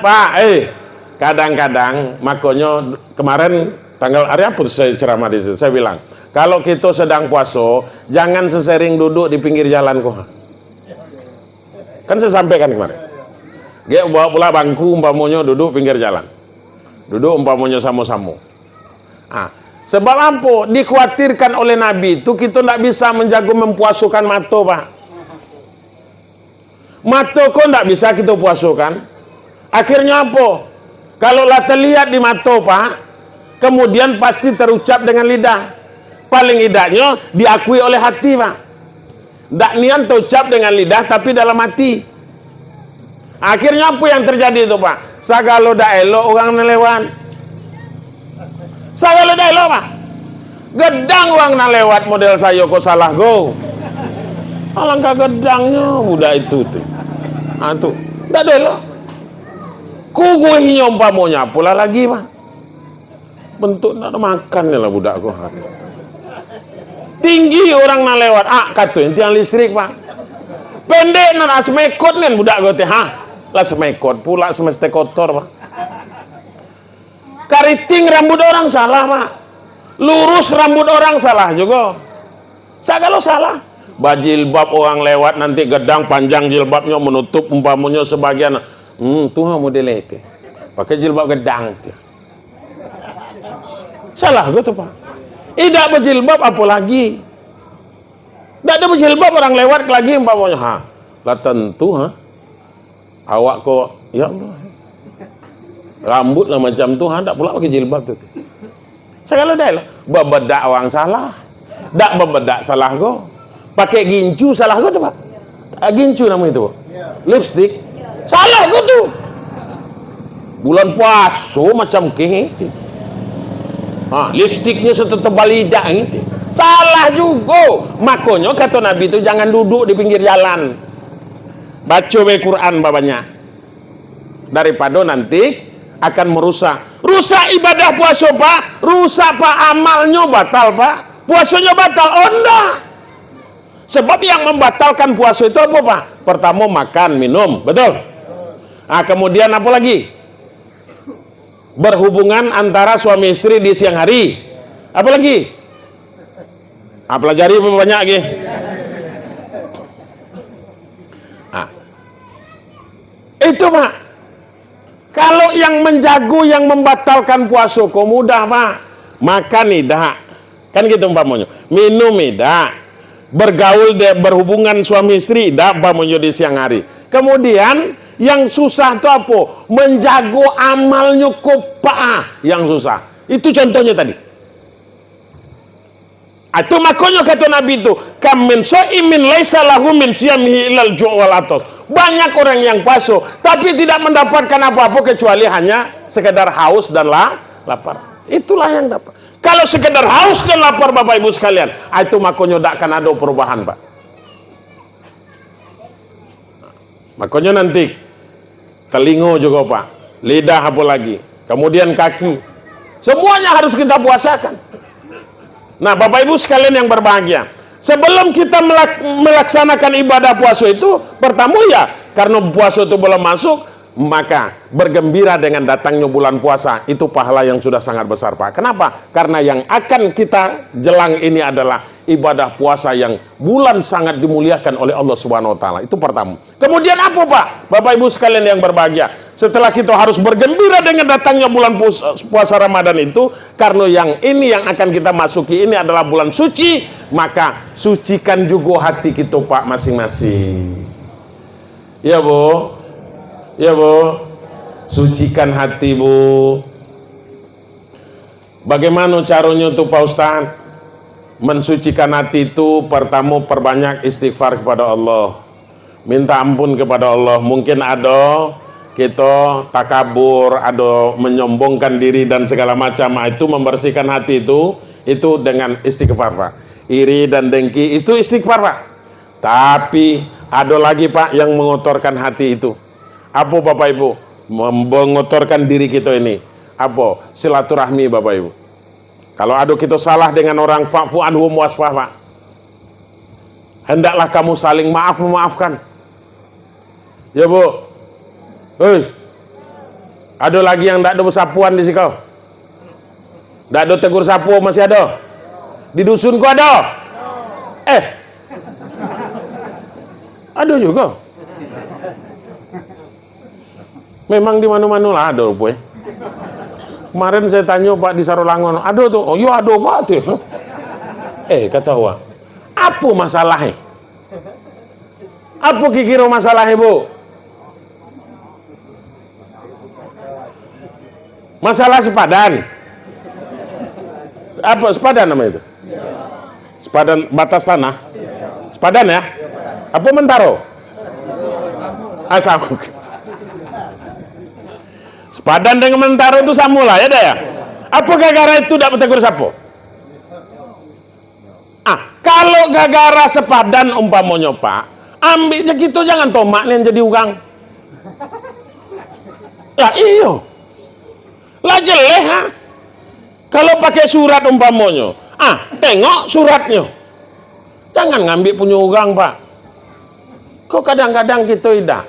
Pak, kadang-kadang, makanya kemarin tanggal hari apa saya ceramah di situ, saya bilang, kalau kita sedang puasa, jangan sesering duduk di pinggir jalan kok. Kan saya sampaikan kemarin. Dia bawa pula bangku, umpamanya duduk pinggir jalan. Duduk umpamanya sama-sama. Sebab apa? Dikhawatirkan oleh Nabi itu kita tidak bisa menjaga mempuasukan mata, Pak. Mata kok tidak bisa kita puasukan. Akhirnya apa? Kalau lah terlihat di mata, Pak, kemudian pasti terucap dengan lidah. Paling tidaknya diakui oleh hati, Pak. Tak niat terucap dengan lidah tapi dalam hati. Akhirnya apa yang terjadi itu, Pak? Sagalo dak elok orang nelewat. Sagalo dak elok, Pak. Gedang orang nalewat model saya kok salah go. Alangkah gedangnya budak itu tuh. Tuh. Dak ada elok. Kuguhinya umpamanya pula lagi, Pak. Bentuk nak makan lah budak kok. Tinggi orang nak lewat, katanya tiang listrik, Pak. Pendek nak semekot nen budak gue teh, lah semekot pula semesta kotor, Pak. Kariting rambut orang salah, Pak. Lurus rambut orang salah juga. Kalau salah, bajilbab orang lewat nanti gedang panjang jilbabnya menutup umpamanya sebagian. Tuh model itu. Pakai jilbab gedang. Salah gue tuh, Pak. Tidak berjilbab apalagi. Tidak ada berjilbab orang lewat lagi umpamanya. Lah tentu, awak kok, ya Allah. Rambut lah macam tu, tak pula pakai jilbab tu. Segala dah lah. Bebedak orang salah. Tak bebedak salah kau. Pakai gincu salah kau tu, Pak. Gincu nama itu. Lipstick. Salah kau tu. Bulan puasa macam ke. Lipstiknya setebal lidah gitu. Salah juga. Makanya kata Nabi itu jangan duduk di pinggir jalan. Baca Quran babanya. Daripada nanti akan merusak. Rusak ibadah puasa, Pak. Rusak, Pak, amalnya batal, Pak. Puasanya batal. Enggak. Sebab yang membatalkan puasa itu apa, Pak? Pertama makan, minum. Betul? Kemudian apa lagi? Berhubungan antara suami istri di siang hari. Apa lagi? Pelajari banyak lagi. Itu, Pak. Kalau yang menjago, yang membatalkan puasa kok mudah, Pak. Makan tidak. Kan gitu umpamanya. Minum tidak. Bergaul berhubungan suami istri tidak umpamanya di siang hari. Kemudian Yang susah itu apa? Menjago amalnya kopa'ah yang susah. Itu contohnya tadi. Itu makanya kata Nabi itu, kam min sha'imin laisa lahu min siyamihi ilal ju' wal atas. Banyak orang yang puasa tapi tidak mendapatkan apa-apa kecuali hanya sekedar haus dan lapar. Itulah yang dapat. Kalau sekedar haus dan lapar Bapak Ibu sekalian, itu makanya tidak akan ada perubahan, Pak. Makanya nanti telinga juga, Pak, lidah apa lagi, kemudian kaki, semuanya harus kita puasakan. Nah, Bapak Ibu sekalian yang berbahagia, sebelum kita melaksanakan ibadah puasa itu, pertama ya, karena puasa itu belum masuk, maka bergembira dengan datangnya bulan puasa. Itu pahala yang sudah sangat besar, Pak. Kenapa? Karena yang akan kita jelang ini adalah ibadah puasa yang bulan sangat dimuliakan oleh Allah Subhanahu wa taala. Itu pertama. Kemudian apa, Pak? Bapak Ibu sekalian yang berbahagia, setelah kita harus bergembira dengan datangnya bulan puasa Ramadan itu, karena yang ini yang akan kita masuki ini adalah bulan suci, maka sucikan juga hati kita, Pak, masing-masing. Ya, Bu. Ya, Bu. Sucikan hati, Bu. Bagaimana caranya tuh, Pak Ustaz? Mensucikan hati itu pertama perbanyak istighfar kepada Allah. Minta ampun kepada Allah. Mungkin ada kita takabur, ada menyombongkan diri dan segala macam. Itu membersihkan hati itu dengan istighfar, Pak. Iri dan dengki itu istighfar, Pak. Tapi ada lagi, Pak, yang mengotorkan hati itu. Apa, Bapak Ibu? Mengotorkan diri kita ini. Apa? Silaturahmi, Bapak Ibu. Kalau ada kita salah dengan orang, fa'fu anhum wasfah, Pak. Hendaklah kamu saling memaafkan. Ya, Bu. Hei. Ada lagi yang tidak ada bersapuan di sini kau? Tidak ada tegur sapu, masih ada? Di dusun kau ada? Ada juga. Memang di mana-mana lah ada, Bu. Kemarin saya tanya Pak di Sarolangun, ada tuh. Oh iya ada, Pak tuh. Kata Wah, apa masalahnya? Apa kira masalahnya, Bu? Masalah sepadan. Apa sepadan namanya itu? Sepadan batas tanah. Sepadan ya? Apa mentaro? Sama. Sepadan dengan mentaro itu sama lah ya, dah ya. Apa gara-gara itu tidak bertegur sapu? Kalau gara-gara sepadan umpamanya, Pak, ambilnya gitu, jangan tomak yang jadi ugang. Ya iyo. Lah jeleh, ha? Kalau pakai surat umpamanya, tengok suratnya. Jangan ngambil punya ugang, Pak. Kok kadang-kadang kita tidak.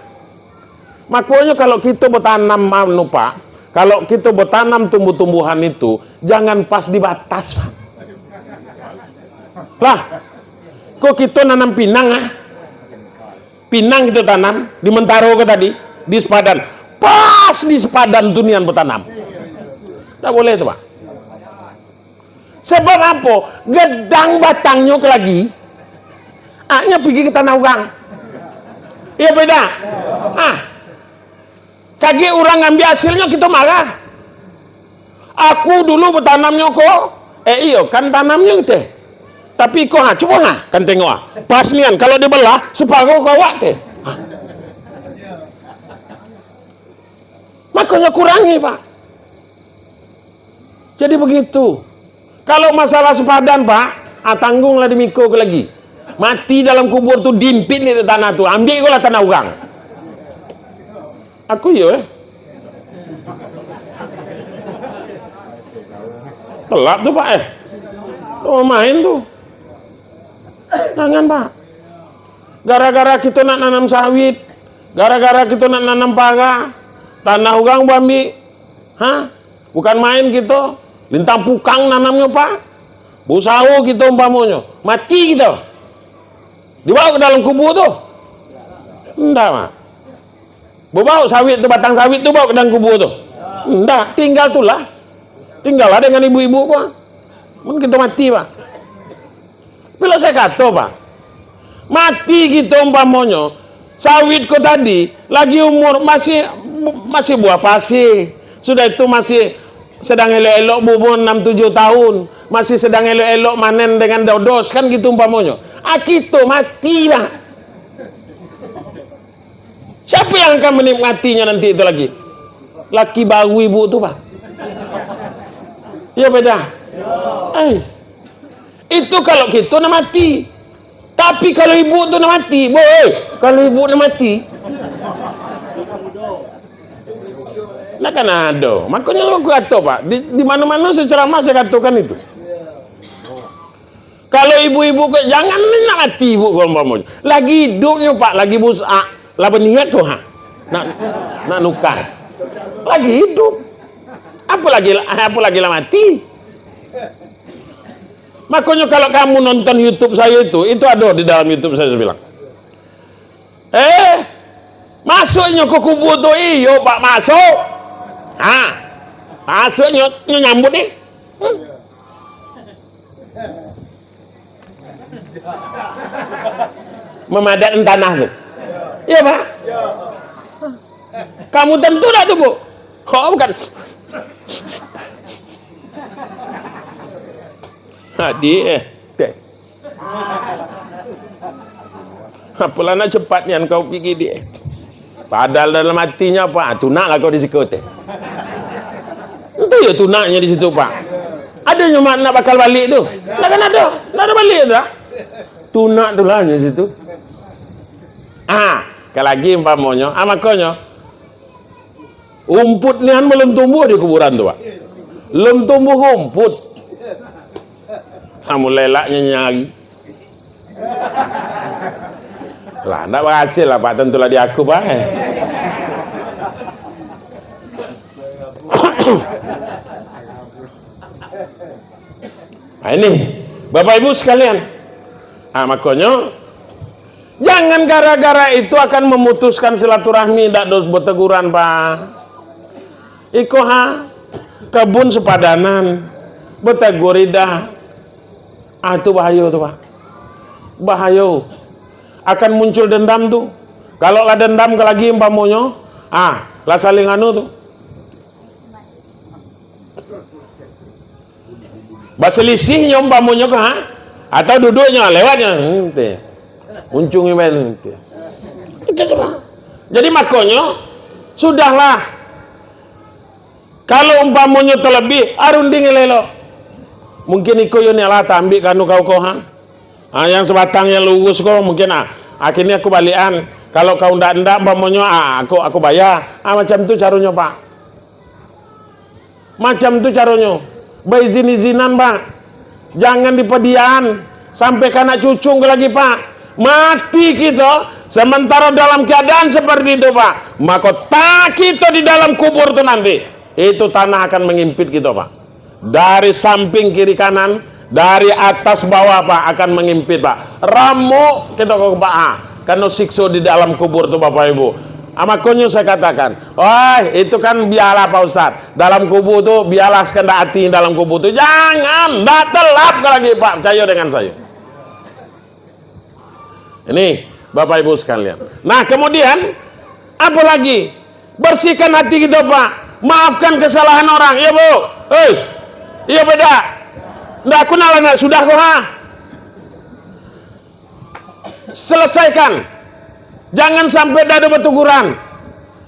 Makanya kalau kita bertanam, Pak, kalau kita bertanam tumbuh-tumbuhan itu, jangan pas di batas, Pak. Lah, kok kita nanam pinang, Pinang kita tanam, di Mentaro ke tadi, di sepadan. Pas di sepadan dunian bertanam. Tak boleh itu, Pak. Sebab apa? Gedang batangnya ke lagi, aknya pergi ke tanah ugang. Iya beda. Kaki orang ngambil hasilnya kita marah. Aku dulu bertanamnya kok. Iyo kan tanamnya gitu. Tapi kok coba kan tengok pas nian kalau dibelah separuh kawak teh. Makanya kurangi, Pak. Jadi begitu. Kalau masalah sepadan, Pak, tanggunglah di miko ke lagi. Mati dalam kubur tuh dimpit di tanah tuh, ambil lah tanah ugang. Aku ya, telat tuh, Pak. Main tuh. Jangan, Pak. Gara-gara kita nak nanam sawit, gara-gara kita nak nanam paga, tanah ugang bambi, bukan main gitu. Lintang pukang nanamnya, Pak. Busau gitu umpamanya, mati gitu. Dibawa ke dalam kubur tuh. Enggak, Pak. Bawa sawit tuh, batang sawit tuh bawa ke dalam kubur tuh. Enggak, tinggal tuh lah. Tinggallah dengan ibu-ibu gua. Mungkin kita mati, Pak. Bila saya kata, Pak, mati gitu umpamanya, Sawit kok tadi lagi umur masih buah pasi. Sudah itu masih sedang elok-elok umur 6-7 tahun. Masih sedang elok-elok manen dengan dodos kan gitu umpamanya. Akito matilah. Siapa yang akan menikmatinya nanti itu lagi? Laki baru ibu tuh, Pak. Ya beda. Itu kalau gitu nak mati. Tapi kalau ibu tuh nak mati, boy. Kalau ibu nak mati, nah kan ada. Makanya aku kata, Pak, di mana-mana secara mas saya katakan itu. Kalau ibu-ibu jangan nak mati ibu kalau umpamanya. Lagi hidupnya, Pak, lagi busak, laba niat tuh nak nukar. Lagi hidup. Apa lagi lah mati. Makanya kalau kamu nonton YouTube saya itu ada di dalam YouTube saya bilang. Masuknya ke kubur tuh iyo, Pak, masuk. Masuknya nyambut nih. Memadatkan tanah tuh. Iya, Pak. Kamu tentu dah tuh, Bu. Oh, bukan. Apalah nak cepatnya kau pergi dia. Padahal dalam hatinya, Pak, tunaklah kau di situ. Itu ya tunaknya di situ, Pak. Ada yang nak bakal balik tu. Nak kan ada balik tak? Tunak tu lah di situ. Kalau lagi umpamanya, makanya rumput ni kan belum tumbuh di kuburan tu, Pak. Belum tumbuh rumput. Mulai laknya nyari. Lah, tak berhasil lah, Pak. Tentulah di aku, Pak. Ini, Bapak Ibu sekalian. Makanya jangan gara-gara itu akan memutuskan silaturahmi tak dos berteguran, Pak. Iko kebun sepadanan berteguridah. Itu bahaya tuh, Pak. Bahaya. Akan muncul dendam tuh. Kalau lah dendam ke lagi umpamanya, lah saling anu tuh. Berselisihnya umpamanya ke atau duduknya lewatnya. Uncungnya ben. Jadi makanya sudahlah. Kalau umpamanya terlebih arunding lelo. Mungkin iko yo ni lah tambik kanu kau yang sebatangnya lurus kau mungkin akhirnya aku balikan. Kalau kau ndak umpamanya aku bayar. Macam tu caranya, Pak. Macam tu caranya. Beizin-izinan, Pak. Jangan dipedian sampai kanak cucung lagi, Pak. Mati kita sementara dalam keadaan seperti itu, Pak. Maka tak kita di dalam kubur itu nanti. Itu tanah akan mengimpit kita, Pak. Dari samping kiri kanan, dari atas bawah, Pak, akan mengimpit, Pak. Ramuk kita kok, Pak. Karena siksa di dalam kubur tuh, Bapak Ibu. Makanya saya katakan, itu kan biarlah, Pak Ustadz. Dalam kubur tuh biarlah sekendak hati dalam kubur tuh. Jangan, tidak telap lagi, Pak. Percaya dengan saya. Ini Bapak Ibu sekalian. Nah, kemudian apa lagi? Bersihkan hati kita, Pak. Maafkan kesalahan orang, ya, Bu. Iya beda. Nggak aku nalar sudah kok selesaikan. Jangan sampai ada bertuguran.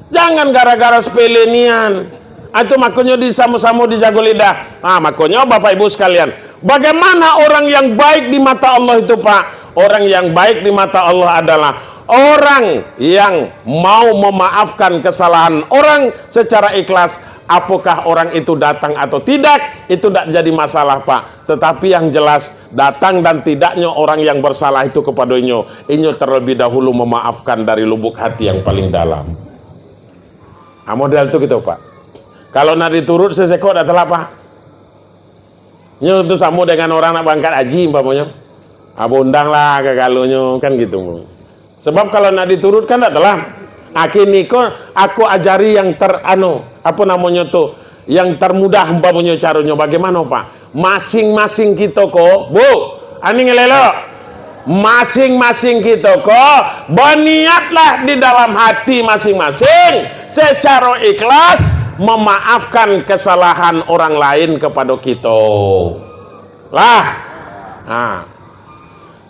Jangan gara-gara sepelenian. Itu makanya sama-sama dijaga lidah. Makanya Bapak Ibu sekalian, bagaimana orang yang baik di mata Allah itu, Pak? Orang yang baik di mata Allah adalah orang yang mau memaafkan kesalahan orang secara ikhlas. Apakah orang itu datang atau tidak, itu tidak jadi masalah, Pak. Tetapi yang jelas, datang dan tidaknya orang yang bersalah itu kepadanya, inyo terlebih dahulu memaafkan dari lubuk hati yang paling dalam. Model itu gitu, Pak. Kalau nak diturut sesekok dah telah, Pak. Nyo itu sama dengan orang nak berangkat haji umpamanya. Undang lah ke galonyo kan gitu. Sebab kalau nak diturut kan dah telah. Akhirnya aku ajari yang apa namanya tuh, yang termudah umpamanya caranya bagaimana, Pak? Masing-masing kita kok, Bu, ani ngelelo. masing-masing kita kok berniatlah di dalam hati masing-masing secara ikhlas memaafkan kesalahan orang lain kepada kita lah. Nah,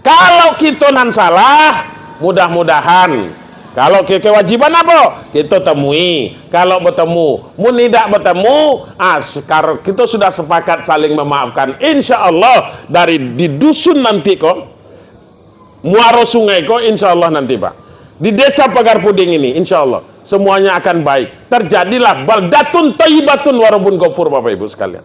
kalau kita nan salah, mudah-mudahan kalau kewajiban apa kita temui. Kalau bertemu, mun tidak bertemu, sekarang kita sudah sepakat saling memaafkan. Insya Allah dari di dusun nanti kok, muara sungai kok, insya Allah nanti Pak, di desa Pagar Puding ini, insya Allah semuanya akan baik. Terjadilah baldatun thayyibatun warabun ghafur, Bapak Ibu sekalian.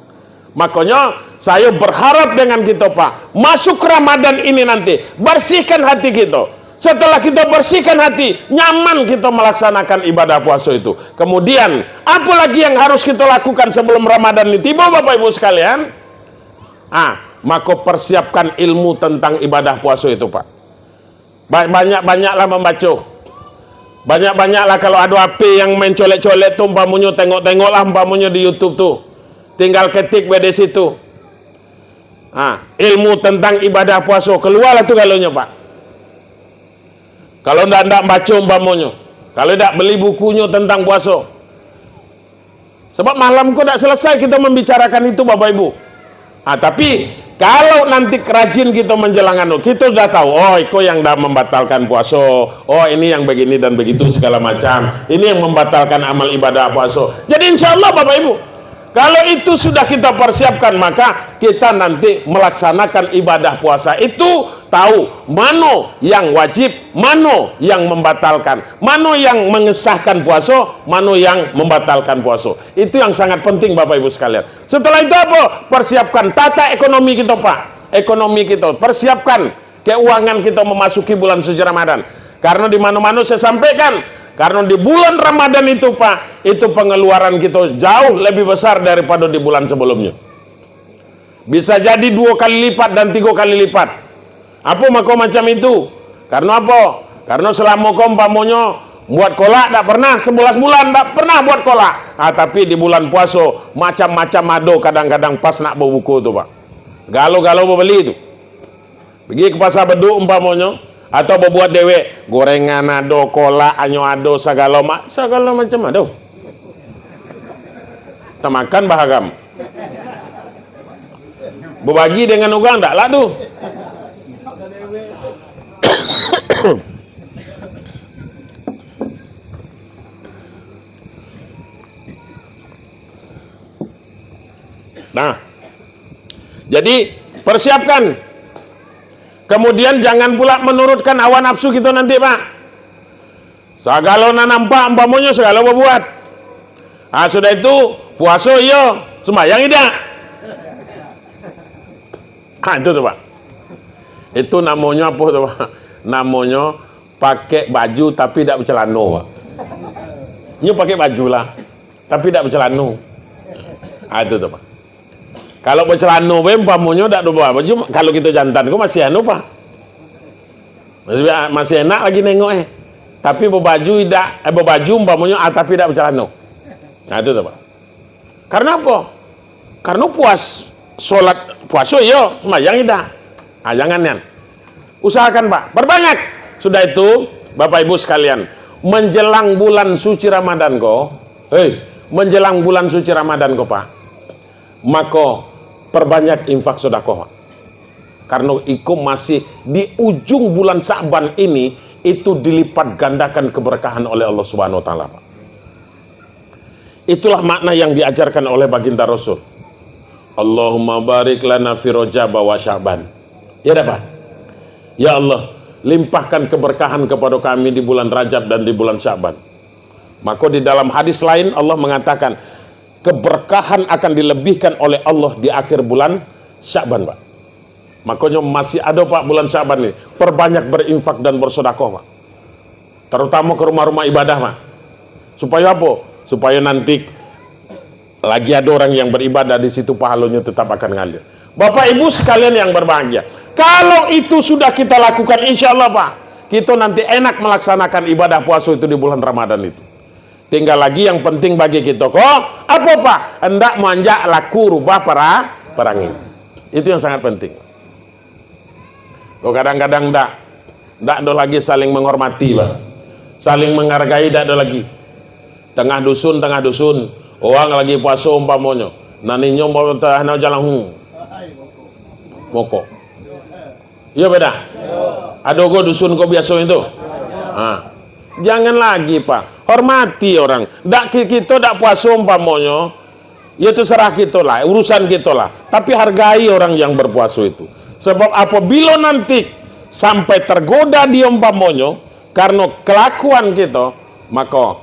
Makanya saya berharap dengan kita Pak, masuk Ramadan ini nanti bersihkan hati kita. Setelah kita bersihkan hati, nyaman kita melaksanakan ibadah puasa itu. Kemudian, apa lagi yang harus kita lakukan sebelum Ramadan ini tiba, Bapak Ibu sekalian? Maka persiapkan ilmu tentang ibadah puasa itu, Pak. Banyak-banyaklah membaca. Banyak-banyaklah kalau ada HP yang main colek-colek tuh, umpamunya tengok-tengoklah umpamunya di YouTube tuh. Tinggal ketik di situ. Ilmu tentang ibadah puasa, keluarlah tuh galaunya, Pak. Kalau tidak baca umpamanya, kalau tidak beli bukunya tentang puasa, sebab malam kok tidak selesai kita membicarakan itu, Bapak Ibu. Tapi kalau nanti rajin kita menjelangan, kita sudah tahu, oh itu yang dah membatalkan puasa, oh ini yang begini dan begitu segala macam, ini yang membatalkan amal ibadah puasa. Jadi insya Allah Bapak Ibu, kalau itu sudah kita persiapkan, maka kita nanti melaksanakan ibadah puasa itu tahu mana yang wajib, mana yang membatalkan, mana yang mengesahkan puasa, mana yang membatalkan puasa. Itu yang sangat penting Bapak Ibu sekalian. Setelah itu apa? Persiapkan tata ekonomi kita, Pak. Ekonomi kita, persiapkan keuangan kita memasuki bulan suci Ramadan. Karena di mana-mana saya sampaikan, karena di bulan Ramadan itu Pak, itu pengeluaran kita jauh lebih besar daripada di bulan sebelumnya. Bisa jadi 2 kali lipat dan 3 kali lipat. Apa maka macam itu? Karena apa? Karena selama umpamanya buat kolak tak pernah, 11 bulan tak pernah buat kolak. Tapi di bulan puasa macam-macam ado, kadang-kadang pas nak bawa buku tu Pak. Galau-galau beli itu. Pergi ke pasar beduk umpamanya, atau buat dewek gorengan ado, kolak anyo ado, segala macam ado. Tak makan bahagam. Berbagi dengan orang tak lah tu. Nah, jadi persiapkan. Kemudian jangan pula menurutkan hawa nafsu kita nanti Pak. Segala nampak umpamanya segala berbuat. Sudah itu puasa iya, sembahyang tidak. Itu tuh Pak. Itu namanya apa tuh Pak? Namanya pakai baju tapi tidak bercelana Pak. Ini pakai baju lah, tapi tidak bercelana. Itu tuh Pak. Kalau bercelana umpamanya tidak ada baju, kalau kita jantan kok masih anu Pak. Masih enak lagi nengok Tapi berbaju tidak berbaju umpamanya tapi tidak bercelana. Itu tuh Pak. Karena apa? Karena sholat puasa iya, sembahyang tidak. Jangan yan. Usahakan Pak, berbanyak. Sudah itu Bapak Ibu sekalian, menjelang bulan suci Ramadan kok, menjelang bulan suci Ramadan kok Pak, maka perbanyak infak sedekah. Karena itu masih di ujung bulan Sa'ban ini, itu dilipat gandakan keberkahan oleh Allah Subhanahu wa taala. Itulah makna yang diajarkan oleh baginda Rasul. Allahumma barik lana fi Rajab wa Sya'ban. Ya dapat. Ya Allah, limpahkan keberkahan kepada kami di bulan Rajab dan di bulan Sya'ban. Maka di dalam hadis lain Allah mengatakan keberkahan akan dilebihkan oleh Allah di akhir bulan Sya'ban, Pak. Makanya masih ada Pak bulan Sya'ban ini. Perbanyak berinfak dan bersedekah, Pak. Terutama ke rumah-rumah ibadah, Pak. Supaya apa? Supaya nanti lagi ada orang yang beribadah di situ, pahalanya tetap akan ngalir. Bapak Ibu sekalian yang berbahagia, kalau itu sudah kita lakukan, insya Allah Pak, kita nanti enak melaksanakan ibadah puasa itu di bulan Ramadan itu. Tinggal lagi yang penting bagi kita kok, apa Pak? Hendak manjak laku rubah perangi. Itu yang sangat penting. Kok kadang-kadang ndak do lagi saling menghormati, Pak. Saling menghargai ndak do lagi. Tengah dusun, orang lagi puasa umpamanya. Naninyo mau tahan jalan moko. Iya beda. Ada go dusun kok biasa itu. Jangan lagi, Pak. Hormati orang. Kita ndak puasa umpamanya. Ya terserah kita lah, urusan kita lah. Tapi hargai orang yang berpuasa itu. Sebab apabila nanti sampai tergoda dia umpamanya karena kelakuan kita, maka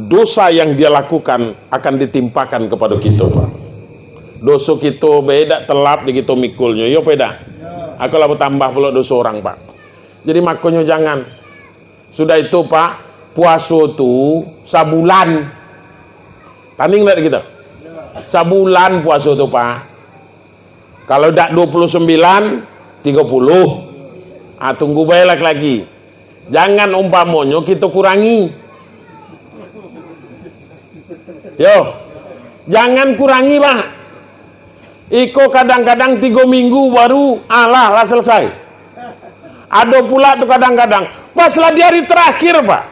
dosa yang dia lakukan akan ditimpakan kepada kita, Pak. Dosa kita beda telap di kita mikulnya, yo beda. Aku lah tambah pula dosa orang, Pak. Jadi makanya jangan. Sudah itu, Pak, puasa itu sabulan. Tanding enggak kita? Sabulan puasa itu, Pak. Kalau dak 29, 30. Tunggu balik lagi. Jangan umpamanya kita kurangi. Yo, jangan kurangi, Pak. Iko kadang-kadang 3 minggu baru lah selesai. Ada pula tuh kadang-kadang paslah di hari terakhir, Pak.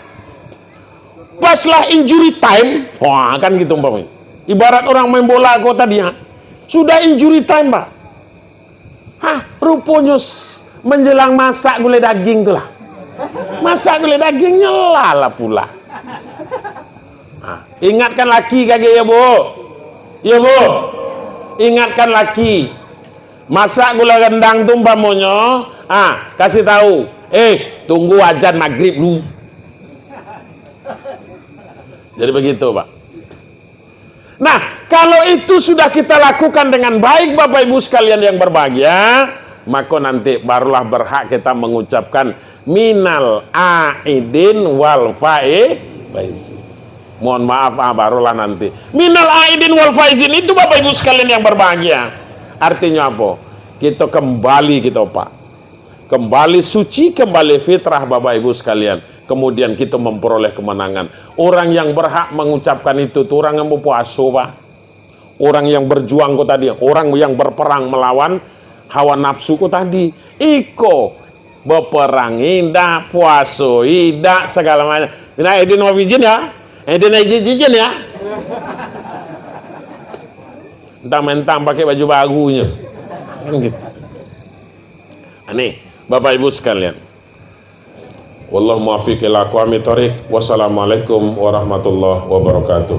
Paslah injury time. Wah, kan gitu umpamanya. Ibarat orang main bola kok tadi, sudah injury time, Pak. Rupanya menjelang masak gulai daging tuh lah. Masak gulai daging nyala pula. Ingatkan laki kagak ya, Bu? Ya, Bu. Ingatkan laki. Masak gulai rendang tuh umpamanya, kasih tahu. Tunggu azan maghrib dulu. Jadi begitu, Pak. Nah, kalau itu sudah kita lakukan dengan baik, Bapak Ibu sekalian yang berbahagia, maka nanti barulah berhak kita mengucapkan minal aidin wal faizin. Mohon maaf, barulah nanti. Minal aidin wal faizin itu, Bapak Ibu sekalian yang berbahagia. Artinya apa? Kita kembali Pak. Kembali suci, kembali fitrah, Bapak Ibu sekalian. Kemudian kita memperoleh kemenangan. Orang yang berhak mengucapkan itu tuh orang yang berpuasa, Pak. Orang yang berjuang kok tadi, orang yang berperang melawan hawa nafsu kok tadi. Iko berperang indah, puasa indah, segala macam. Nah, edin wafijin ya. Edin izin ya. Mentang-mentang pakai baju bagunya. Kan gitu. Nih, Bapak Ibu sekalian. Wallahu muwaffiq ila aqwamit thoriq. Wassalamualaikum warahmatullahi wabarakatuh.